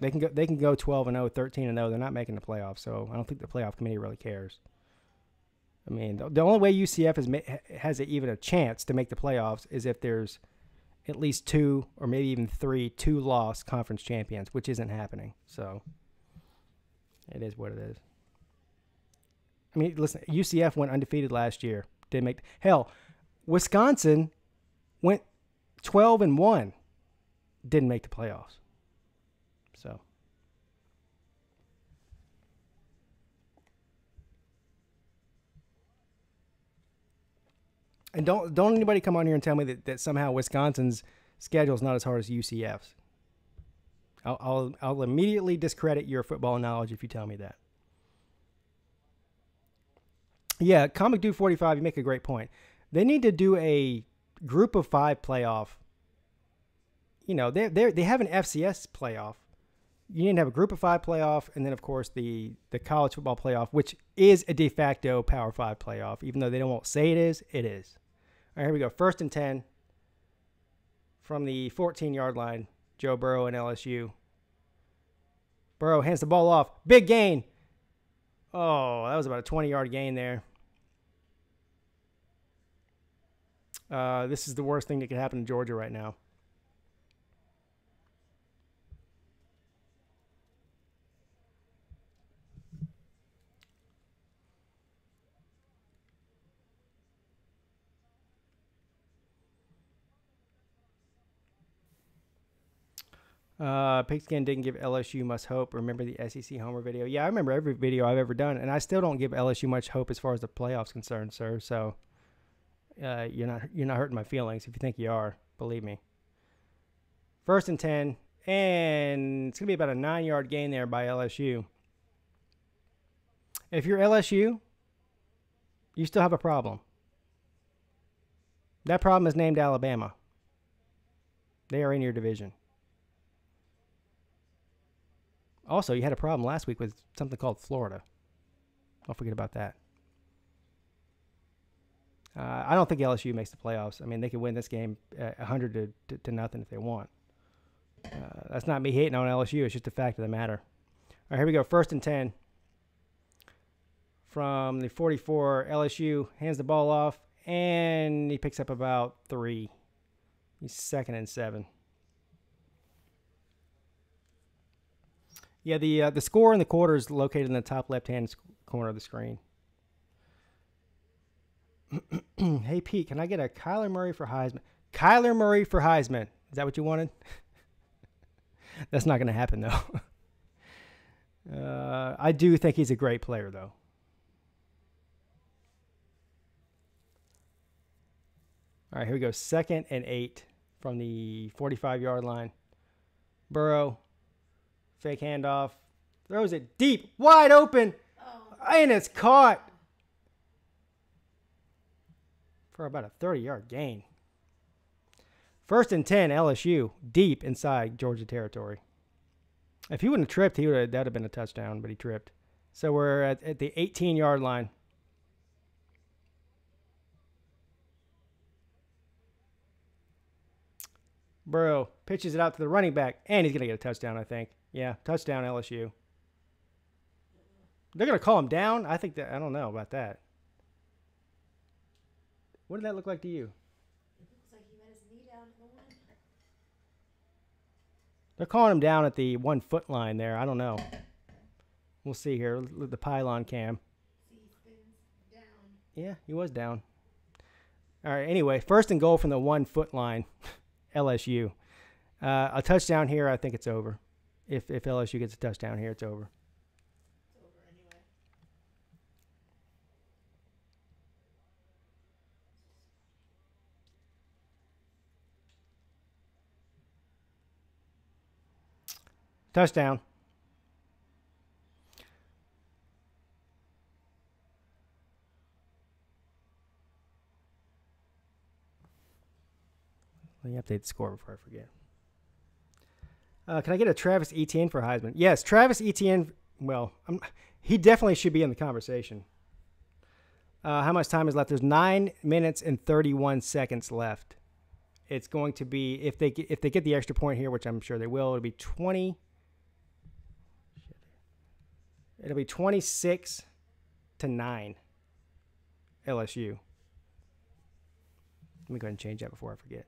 They can go 12-0, 13-0. They're not making the playoffs, so I don't think the playoff committee really cares. I mean, the only way UCF has even a chance to make the playoffs is if there's at least 2 or maybe even 3 two-loss conference champions, which isn't happening. So it is what it is. I mean, listen, UCF went undefeated last year. Didn't make hell. Wisconsin went 12-1. Didn't make the playoffs. So and don't anybody come on here and tell me that somehow Wisconsin's schedule is not as hard as UCF's. I'll immediately discredit your football knowledge if you tell me that. Yeah, Comic Dude 45, you make a great point. They need to do a group of 5 playoff. You know, they have an FCS playoff. You need to have a group of 5 playoff, and then, of course, the college football playoff, which is a de facto Power 5 playoff. Even though they won't say it is, it is. All right, here we go. 1st and 10 from the 14-yard line. Joe Burrow and LSU. Burrow hands the ball off. Big gain. Oh, that was about a 20-yard gain there. This is the worst thing that could happen to Georgia right now. Pigskin didn't give LSU much hope. Remember the SEC Homer video? Yeah, I remember every video I've ever done, and I still don't give LSU much hope as far as the playoffs concerned, sir. So you're not hurting my feelings if you think you are. Believe me. 1st and 10, and it's gonna be about a 9-yard gain there by LSU. If you're LSU, you still have a problem. That problem is named Alabama. They are in your division. Also, you had a problem last week with something called Florida. Don't forget about that. I don't think LSU makes the playoffs. I mean, they could win this game 100 to nothing if they want. That's not me hating on LSU. It's just the fact of the matter. All right, here we go. 1st and 10 from the 44. LSU hands the ball off, and he picks up about 3. He's 2nd and 7. Yeah, the score in the quarter is located in the top left-hand corner of the screen. Hey, Pete, can I get a Kyler Murray for Heisman? Kyler Murray for Heisman. Is that what you wanted? That's not going to happen, though. I do think he's a great player, though. All right, here we go. 2nd and 8 from the 45-yard line. Burrow, fake handoff, throws it deep, wide open, and it's caught for about a 30-yard gain. 1st and 10, LSU, deep inside Georgia territory. If he wouldn't have tripped, that would have been a touchdown, but he tripped. So we're at the 18-yard line. Burrow pitches it out to the running back, and he's going to get a touchdown, I think. Yeah, touchdown LSU. They're going to call him down? I don't know about that. What did that look like to you? It looks like he let his knee down in the one. They're calling him down at the 1 foot line there. I don't know. We'll see here. Look at the pylon cam. See, he spins down. Yeah, he was down. All right, anyway, 1st and goal from the 1 foot line. LSU. A touchdown here, I think it's over. If LSU gets a touchdown here, it's over. It's over anyway. Touchdown. Let me update the score before I forget. Can I get a Travis Etienne for Heisman? Yes, Travis Etienne. Well, he definitely should be in the conversation. How much time is left? There's 9 minutes and 31 seconds left. It's going to be, if they get the extra point here, which I'm sure they will, it'll be 20. It'll be 26-9 LSU. Let me go ahead and change that before I forget.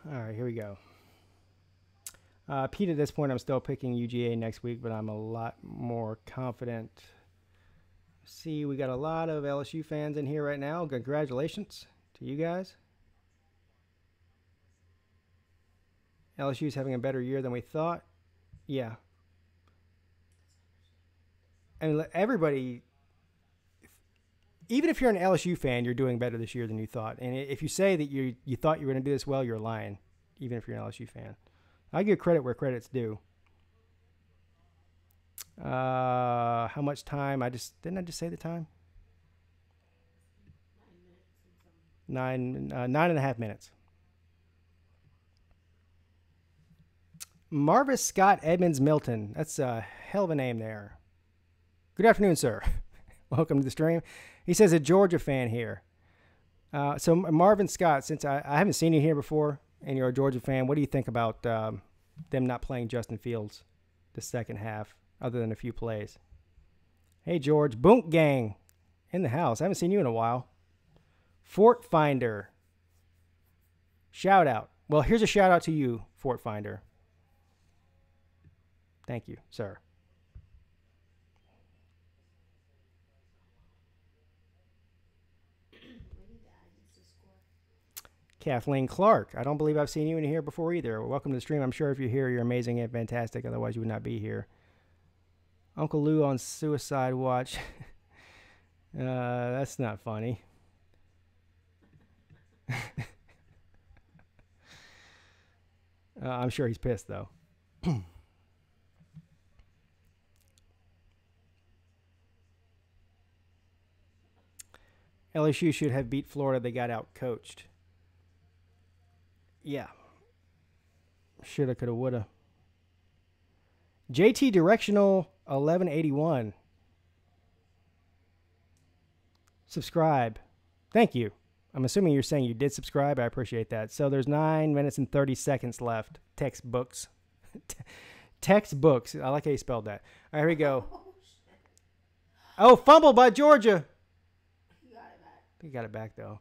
All right, here we go. Pete, at this point, I'm still picking UGA next week, but I'm a lot more confident. See, we got a lot of LSU fans in here right now. Congratulations to you guys. LSU's having a better year than we thought. Yeah. I mean, everybody, even if you're an LSU fan, you're doing better this year than you thought. And if you say that you thought you were going to do this well, you're lying, even if you're an LSU fan. I give credit where credit's due. How much time? Didn't I just say the time? 9.5 minutes. Marvis Scott Edmonds Milton. That's a hell of a name there. Good afternoon, sir. Welcome to the stream. He says a Georgia fan here. So Marvin Scott, since I haven't seen you here before and you're a Georgia fan, what do you think about them not playing Justin Fields the second half, other than a few plays? Hey, George. Boonk Gang in the house. I haven't seen you in a while. Fort Finder. Shout out. Well, here's a shout out to you, Fort Finder. Thank you, sir. Kathleen Clark. I don't believe I've seen you in here before either. Welcome to the stream. I'm sure if you're here, you're amazing and fantastic. Otherwise, you would not be here. Uncle Lou on suicide watch. That's not funny. I'm sure he's pissed, though. LSU should have beat Florida. They got out-coached. Yeah. Shoulda, coulda, woulda. JT Directional 1181. Subscribe. Thank you. I'm assuming you're saying you did subscribe. I appreciate that. So there's 9 minutes and 30 seconds left. Textbooks. Textbooks. I like how you spelled that. All right, here we go. Oh, fumble by Georgia. You got it back. You got it back, though.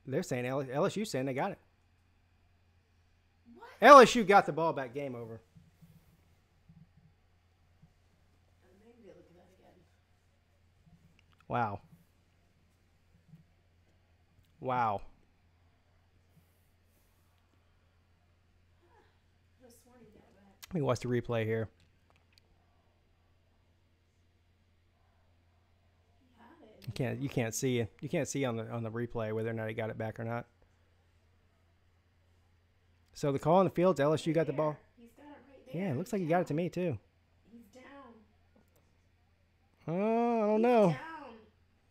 They're saying LSU saying they got it. What? LSU got the ball back. Game over. Maybe they'll look at that again. Wow. Wow. I was sworn he got it back. Let me watch the replay here. He had it. You can't see on the replay whether or not he got it back or not. So the call on the field's LSU got the ball. He's got it right there. Yeah, it looks like he got it to me too. He's down. Oh, I don't know. Down.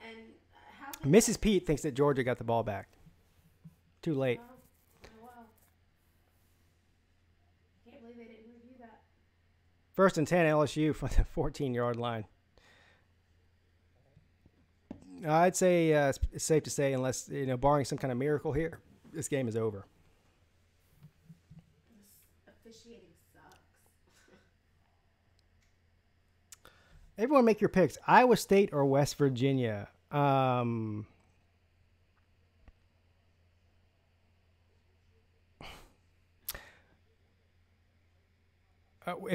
And how can Mrs. Peete thinks that Georgia got the ball back. Too late. Oh, wow. Can't believe they didn't review that. 1st and 10 LSU from the 14-yard line. I'd say it's safe to say, unless barring some kind of miracle here, this game is over. This officiating sucks. Everyone make your picks. Iowa State or West Virginia? If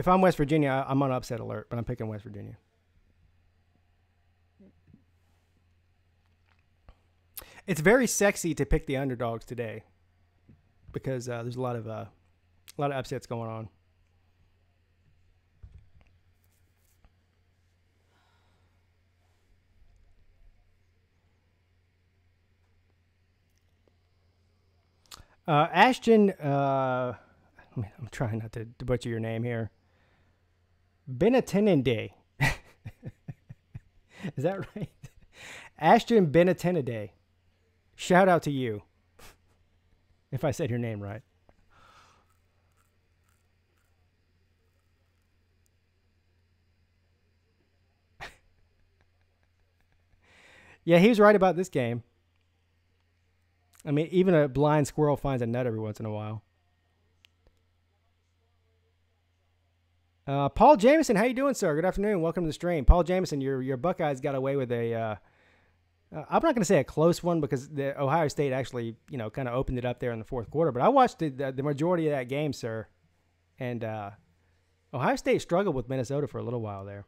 I'm West Virginia, I'm on upset alert, but I'm picking West Virginia. It's very sexy to pick the underdogs today because there's a lot of upsets going on. Ashton, I'm trying not to butcher your name here. Benatenende. Is that right? Ashton Benatenende. Shout out to you, if I said your name right. Yeah, he was right about this game. I mean, even a blind squirrel finds a nut every once in a while. Paul Jameson, how you doing, sir? Good afternoon. Welcome to the stream. Paul Jameson, your Buckeyes got away with a... I'm not going to say a close one because the Ohio State actually, kind of opened it up there in the fourth quarter. But I watched the majority of that game, sir. And Ohio State struggled with Minnesota for a little while there.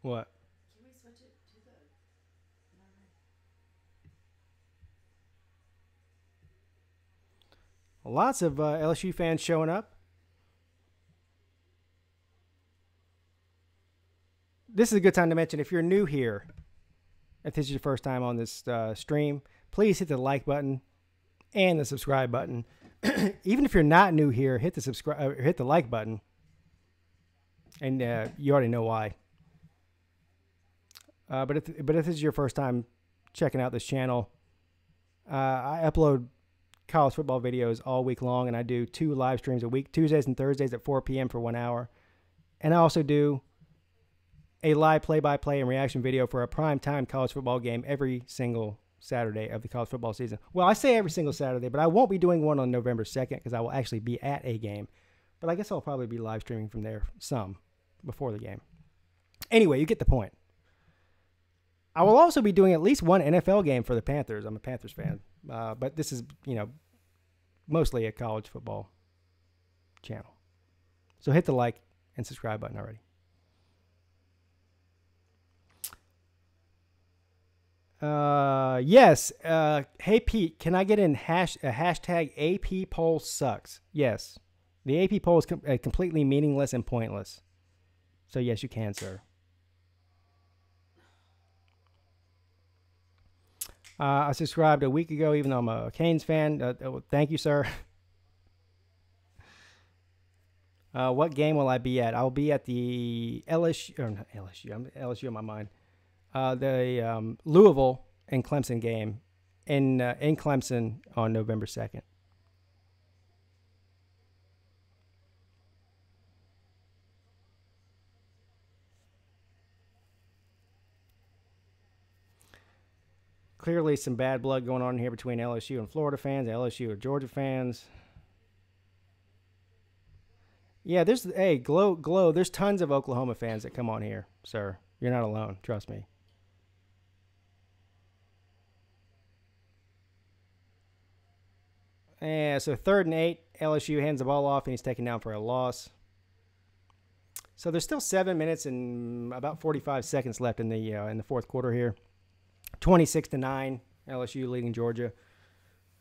What? Can we switch it to the... Lots of LSU fans showing up. This is a good time to mention, if you're new here, if this is your first time on this stream, please hit the like button and the subscribe button. Even if you're not new here, hit the like button, and you already know why. But if this is your first time checking out this channel, I upload college football videos all week long, and I do 2 live streams a week, Tuesdays and Thursdays at 4 p.m. for 1 hour. And I also do a live play-by-play and reaction video for a prime-time college football game every single Saturday of the college football season. Well, I say every single Saturday, but I won't be doing one on November 2nd because I will actually be at a game. But I guess I'll probably be live streaming from there some before the game. Anyway, you get the point. I will also be doing at least one NFL game for the Panthers. I'm a Panthers fan. But this is, mostly a college football channel. So hit the like and subscribe button already. Yes. Hey, Pete, can I get in a hashtag AP poll sucks? Yes. The AP poll is completely meaningless and pointless. So yes, you can, sir. I subscribed a week ago, even though I'm a Canes fan. Thank you, sir. What game will I be at? I'll be at the LSU, or not LSU. I'm LSU in my mind. The Louisville and Clemson game in Clemson on November 2nd. Clearly some bad blood going on here between LSU and Florida fans, LSU and Georgia fans. Yeah, glow. There's tons of Oklahoma fans that come on here, sir. You're not alone. Trust me. Yeah, so 3rd and 8. LSU hands the ball off, and he's taken down for a loss. So there's still 7 minutes and about 45 seconds left in the fourth quarter here. 26-9, LSU leading Georgia.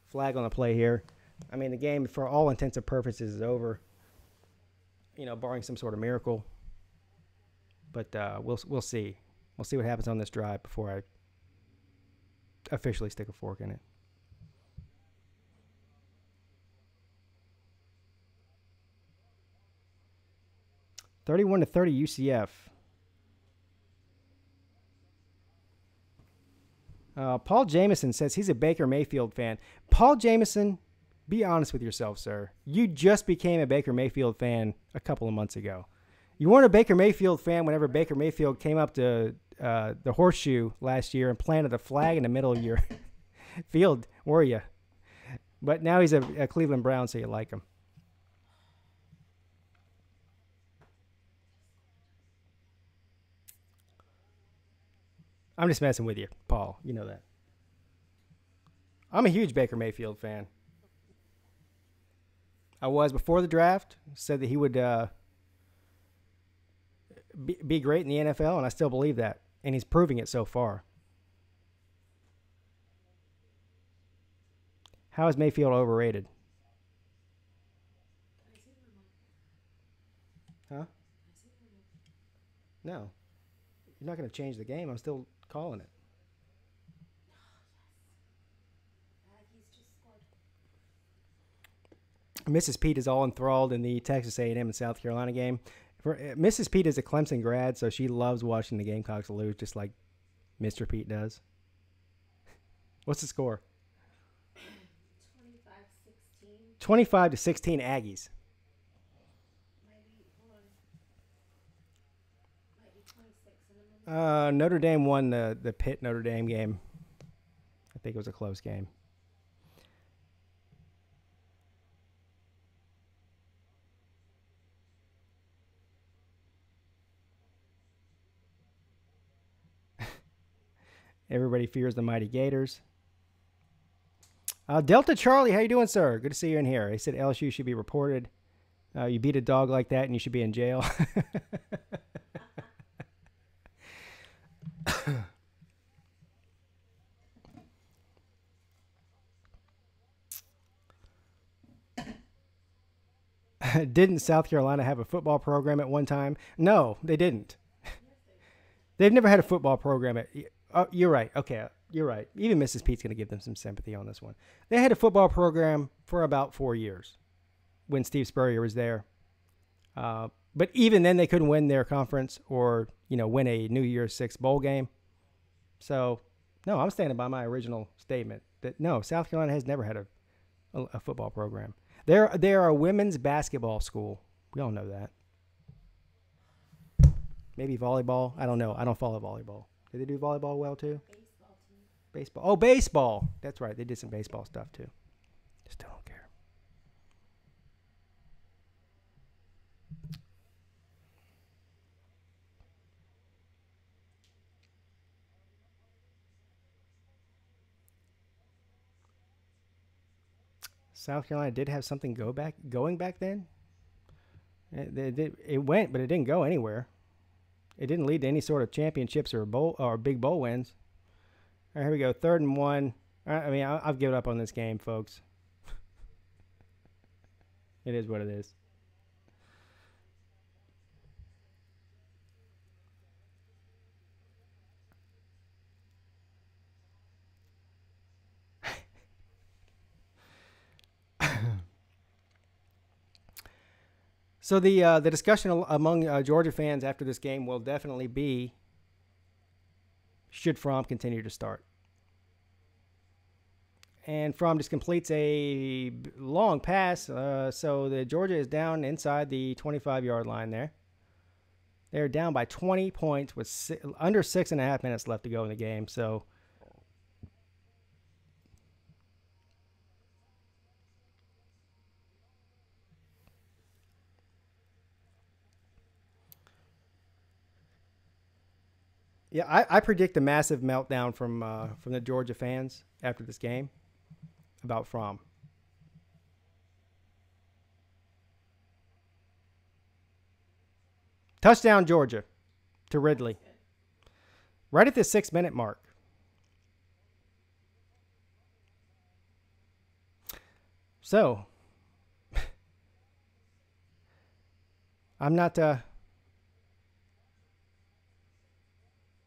Flag on the play here. I mean, the game, for all intents and purposes, is over. Barring some sort of miracle. But we'll see. We'll see what happens on this drive before I officially stick a fork in it. 31-30 UCF. Paul Jameson says he's a Baker Mayfield fan. Paul Jameson, be honest with yourself, sir. You just became a Baker Mayfield fan a couple of months ago. You weren't a Baker Mayfield fan whenever Baker Mayfield came up to the Horseshoe last year and planted a flag in the middle of your field, were you? But now he's a Cleveland Brown, so you like him. I'm just messing with you, Paul. You know that. I'm a huge Baker Mayfield fan. I was before the draft. Said that he would be great in the NFL, and I still believe that. And he's proving it so far. How is Mayfield overrated? Huh? No. You're not going to change the game. I'm still calling it. Mrs. Peete is all enthralled in the Texas A&M and South Carolina game. Mrs. Peete is a Clemson grad, so she loves watching the Gamecocks lose, just like Mr. Peete does. What's the score? 25-16. 25-16 Aggies. Notre Dame won the Pitt Notre Dame game. I think it was a close game. Everybody fears the mighty Gators. Delta Charlie, how you doing, sir? Good to see you in here. He said LSU should be reported. You beat a dog like that and you should be in jail. Didn't South Carolina have a football program at one time? No, they didn't. They've never had a football program at... Oh, you're right. Okay, you're right. Even Mrs. Pete's going to give them some sympathy on this one. They had a football program for about 4 years when Steve Spurrier was there. But even then, they couldn't win their conference or, win a New Year's Six bowl game. So, no, I'm standing by my original statement that, no, South Carolina has never had a football program. They're a women's basketball school. We all know that. Maybe volleyball. I don't know. I don't follow volleyball. Do they do volleyball well, too? Baseball team. Baseball. Oh, baseball. That's right. They did some baseball stuff, too. Still don't care. South Carolina did have something going back then. It went, but it didn't go anywhere. It didn't lead to any sort of championships or big bowl wins. All right, here we go. 3rd and 1. I mean, I've given up on this game, folks. It is what it is. So the discussion among Georgia fans after this game will definitely be, should Fromm continue to start? And Fromm just completes a long pass, so the Georgia is down inside the 25-yard line there. They're down by 20 points with under 6.5 minutes left to go in the game. So yeah, I predict a massive meltdown from the Georgia fans after this game about Fromm. Touchdown Georgia to Ridley. Right at the 6-minute mark. So, I'm not... I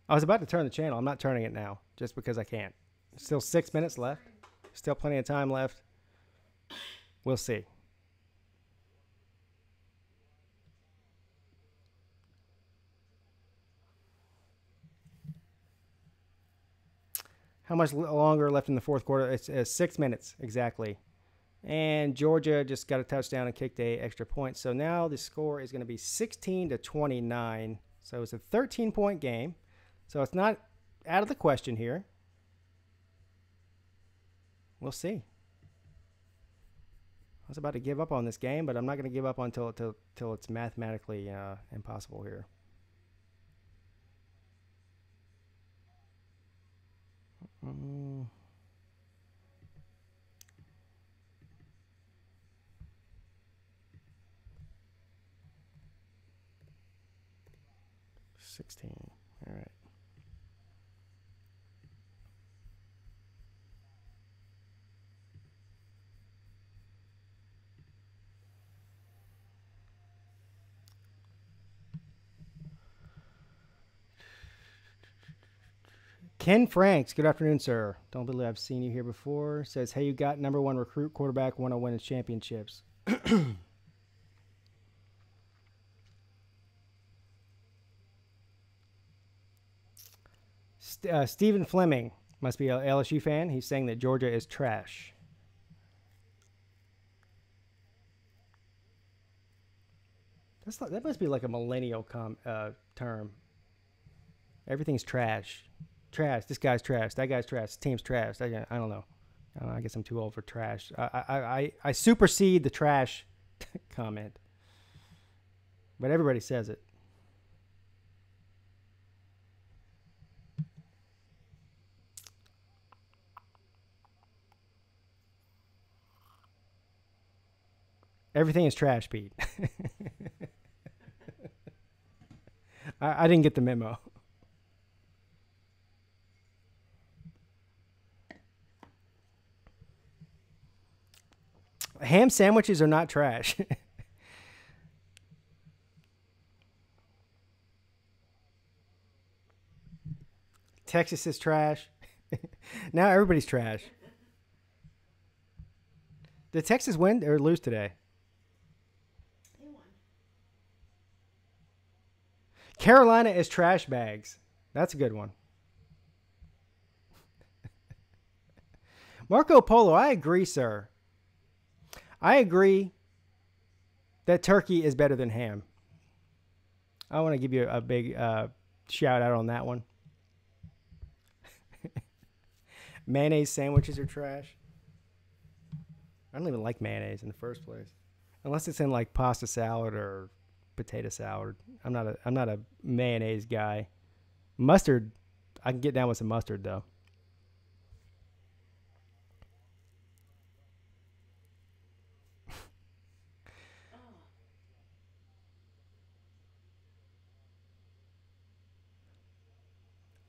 was about to turn the channel. I'm not turning it now, just because I can't. Still 6 minutes left. Still plenty of time left. We'll see. How much longer left in the fourth quarter? It's 6 minutes exactly. And Georgia just got a touchdown and kicked a extra point. So now the score is going to be 16-29. So it's a 13-point game. So it's not out of the question here. We'll see. I was about to give up on this game, but I'm not going to give up until it's mathematically impossible here. Mm. $16. All right. Ken Franks, good afternoon, sir. Don't believe I've seen you here before. Says, hey, you got number one recruit quarterback, want to win his championships. Stephen Fleming must be an LSU fan. He's saying that Georgia is trash. That must be like a millennial term. Everything's trash. Trash. This guy's trash. That guy's trash. This team's trash. I don't know. I guess I'm too old for trash. I supersede the trash comment. But everybody says it. Everything is trash, Pete. I didn't get the memo. Ham sandwiches are not trash. Texas is trash. Now everybody's trash. Did Texas win or lose today? They won. Carolina is trash bags. That's a good one. Marco Polo, I agree, sir. I agree that turkey is better than ham. I want to give you a big shout out on that one. Mayonnaise sandwiches are trash. I don't even like mayonnaise in the first place, unless it's in like pasta salad or potato salad. I'm not a mayonnaise guy. Mustard, I can get down with some mustard though.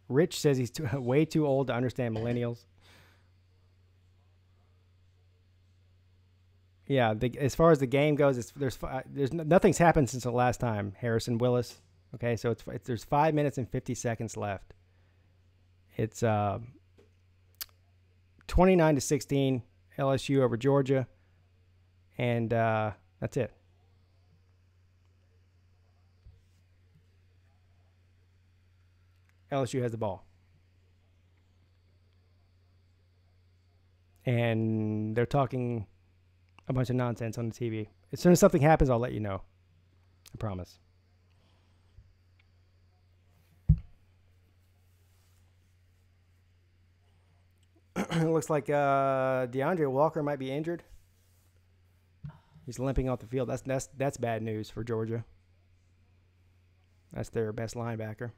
Rich says he's way too old to understand millennials. Yeah, as far as the game goes, there's nothing's happened since the last time. Harrison Willis. Okay, so there's 5 minutes and 50 seconds left. It's 29-16 LSU over Georgia, and that's it. LSU has the ball. And they're talking a bunch of nonsense on the TV. As soon as something happens, I'll let you know. I promise. It looks like DeAndre Walker might be injured. He's limping off the field. That's bad news for Georgia. That's their best linebacker.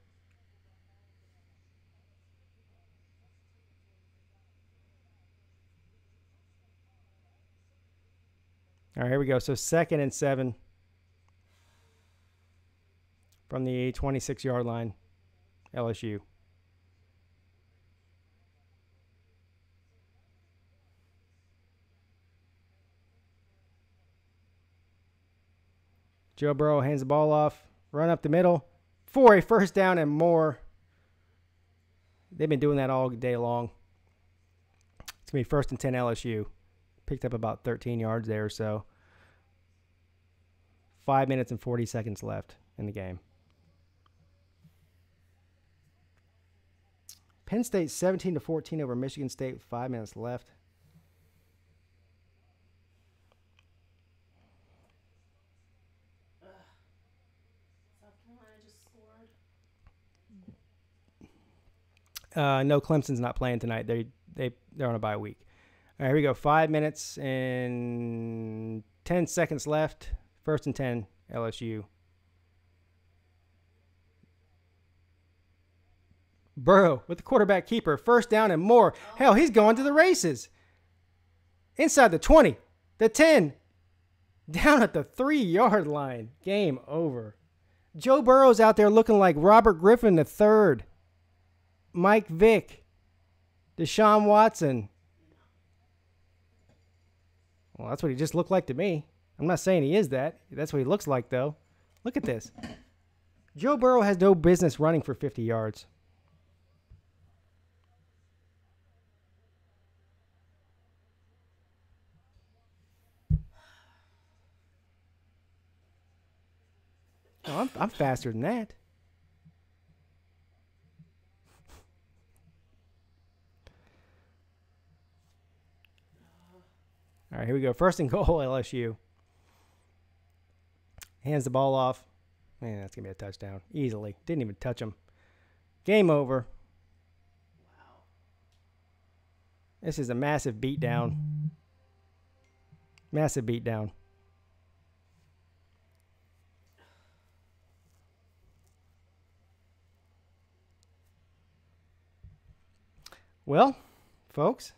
All right, here we go. So 2nd and 7 from the 26-yard line, LSU. Joe Burrow hands the ball off, run up the middle for a first down and more. They've been doing that all day long. It's going to be 1st and 10 LSU. Picked up about 13 yards there or so. 5 minutes and 40 seconds left in the game. Penn State 17-14 over Michigan State with 5 minutes left. South Carolina just scored. No, Clemson's not playing tonight. They're on a bye week. All right, here we go. 5 minutes and 10 seconds left. 1st and 10, LSU. Burrow with the quarterback keeper. First down and more. Hell, he's going to the races. Inside the 20, the 10, down at the 3-yard line. Game over. Joe Burrow's out there looking like Robert Griffin III, Mike Vick, Deshaun Watson. Well, that's what he just looked like to me. I'm not saying he is that. That's what he looks like, though. Look at this. Joe Burrow has no business running for 50 yards. Oh, I'm faster than that. All right, here we go. 1st and goal, LSU. Hands the ball off. Man, that's going to be a touchdown. Easily. Didn't even touch him. Game over. Wow. This is a massive beatdown. Massive beatdown. Well, folks.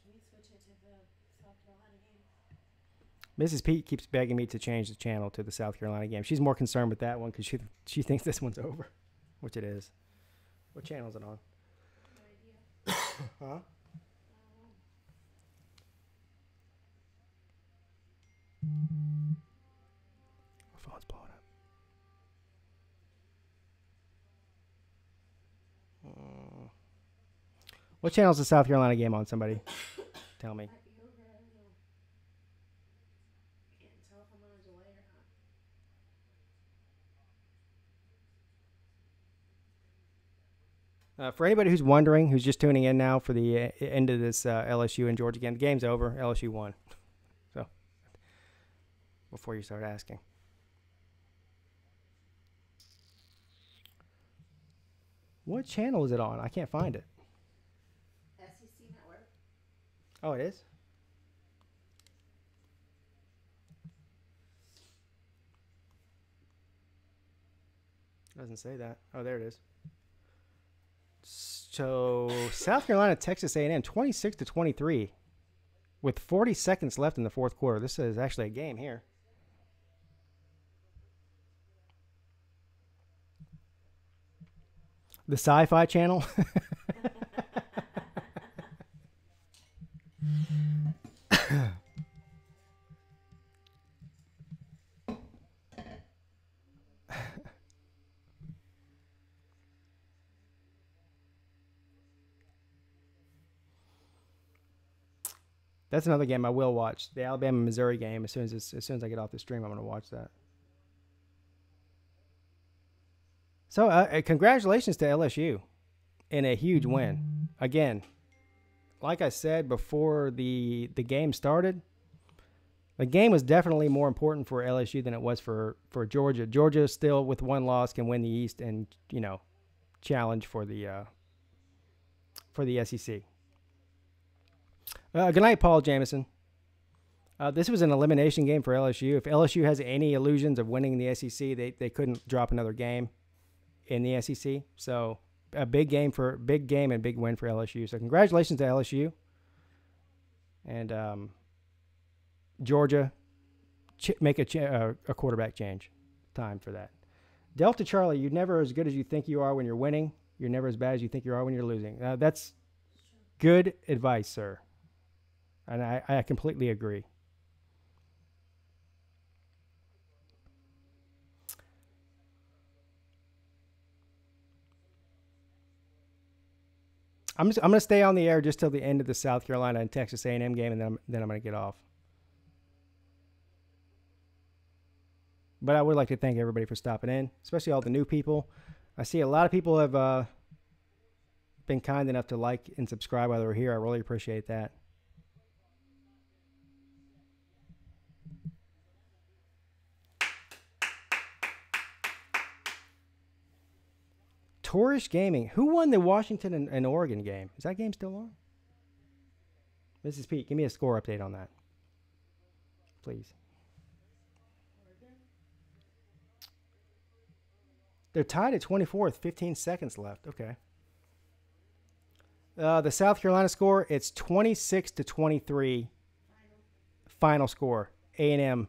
Can you switch it to the South Carolina game? Mrs. Peete keeps begging me to change the channel to the South Carolina game. She's more concerned with that one because she thinks this one's over, which it is. What channel is it on? No idea. Huh? My phone's blowing up. What channel is the South Carolina game on? Somebody tell me. Might be over. I don't know. I can't tell if I'm on a delay or not. For anybody who's wondering, who's just tuning in now for the end of this LSU and Georgia game, the game's over. LSU won. So, before you start asking. What channel is it on? I can't find it. SEC Network. Oh, it is? Doesn't say that. Oh, there it is. So, South Carolina, Texas A&M, 26-23 with 40 seconds left in the 4th quarter. This is actually a game here. The Sci-Fi Channel. That's another game I will watch. The Alabama-Missouri game. As soon as I get off the stream, I'm going to watch that. So, congratulations to LSU in a huge win. Again, like I said before the game started, the game was definitely more important for LSU than it was for Georgia. Georgia still with one loss can win the East and, challenge for the SEC. Good night, Paul Jamison. This was an elimination game for LSU. If LSU has any illusions of winning the SEC, they couldn't drop another game in the SEC. So a big game and big win for LSU. So congratulations to LSU. And Georgia, make a quarterback change. Time for that. Delta Charlie, you're never as good as you think you are when you're winning. You're never as bad as you think you are when you're losing. That's good advice, sir. And I completely agree. I'm going to stay on the air just till the end of the South Carolina and Texas A&M game, and then I'm going to get off. But I would like to thank everybody for stopping in, especially all the new people. I see a lot of people have been kind enough to like and subscribe while they're here. I really appreciate that. Torish Gaming. Who won the Washington and Oregon game? Is that game still on? Mrs. Peete, give me a score update on that, please. They're tied at 24th, 15 seconds left. Okay. The South Carolina score, it's 26-23. Final score. A&M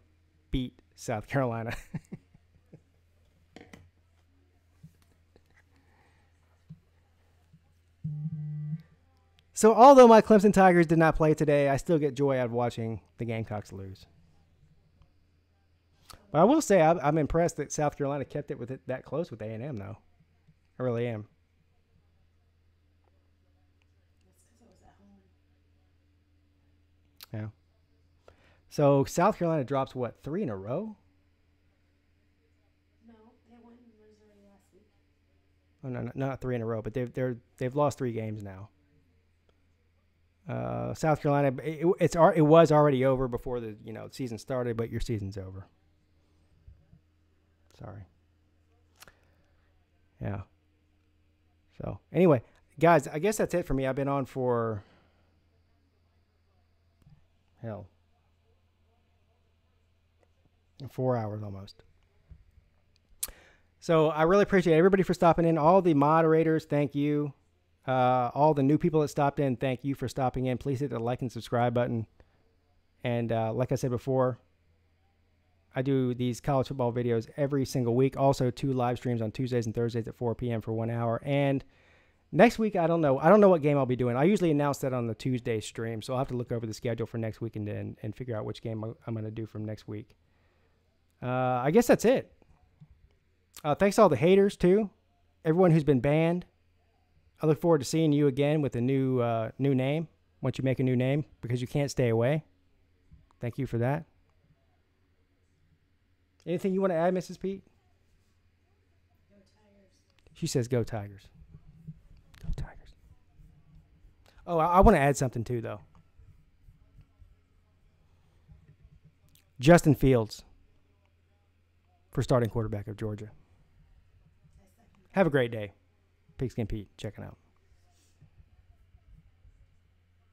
beat South Carolina. So although my Clemson Tigers did not play today, I still get joy out of watching the Gamecocks lose. But I will say I'm impressed that South Carolina kept it with it that close with A&M, though. I really am. That's because I was at home. Yeah. So South Carolina drops, what, 3 in a row? No, they won Missouri last week. Oh, no, not 3 in a row, but they've lost 3 games now. South Carolina, it was already over before the season started, but your season's over. Sorry. Yeah. So anyway, guys, I guess that's it for me. I've been on for 4 hours almost. So I really appreciate everybody for stopping in. All the moderators, thank you. All the new people that stopped in, thank you for stopping in. Please hit the like and subscribe button. And like I said before, I do these college football videos every single week. Also, 2 live streams on Tuesdays and Thursdays at 4 p.m. for 1 hour. And next week, I don't know what game I'll be doing. I usually announce that on the Tuesday stream, so I'll have to look over the schedule for next week and figure out which game I'm going to do from next week. I guess that's it. Thanks to all the haters, too. Everyone who's been banned. I look forward to seeing you again with a new name once you make a new name because you can't stay away. Thank you for that. Anything you want to add, Mrs. Peete? Go Tigers. She says, go Tigers. Go Tigers. Oh, I want to add something too, though. Justin Fields for starting quarterback of Georgia. Have a great day. Pigskin Pete, checking out.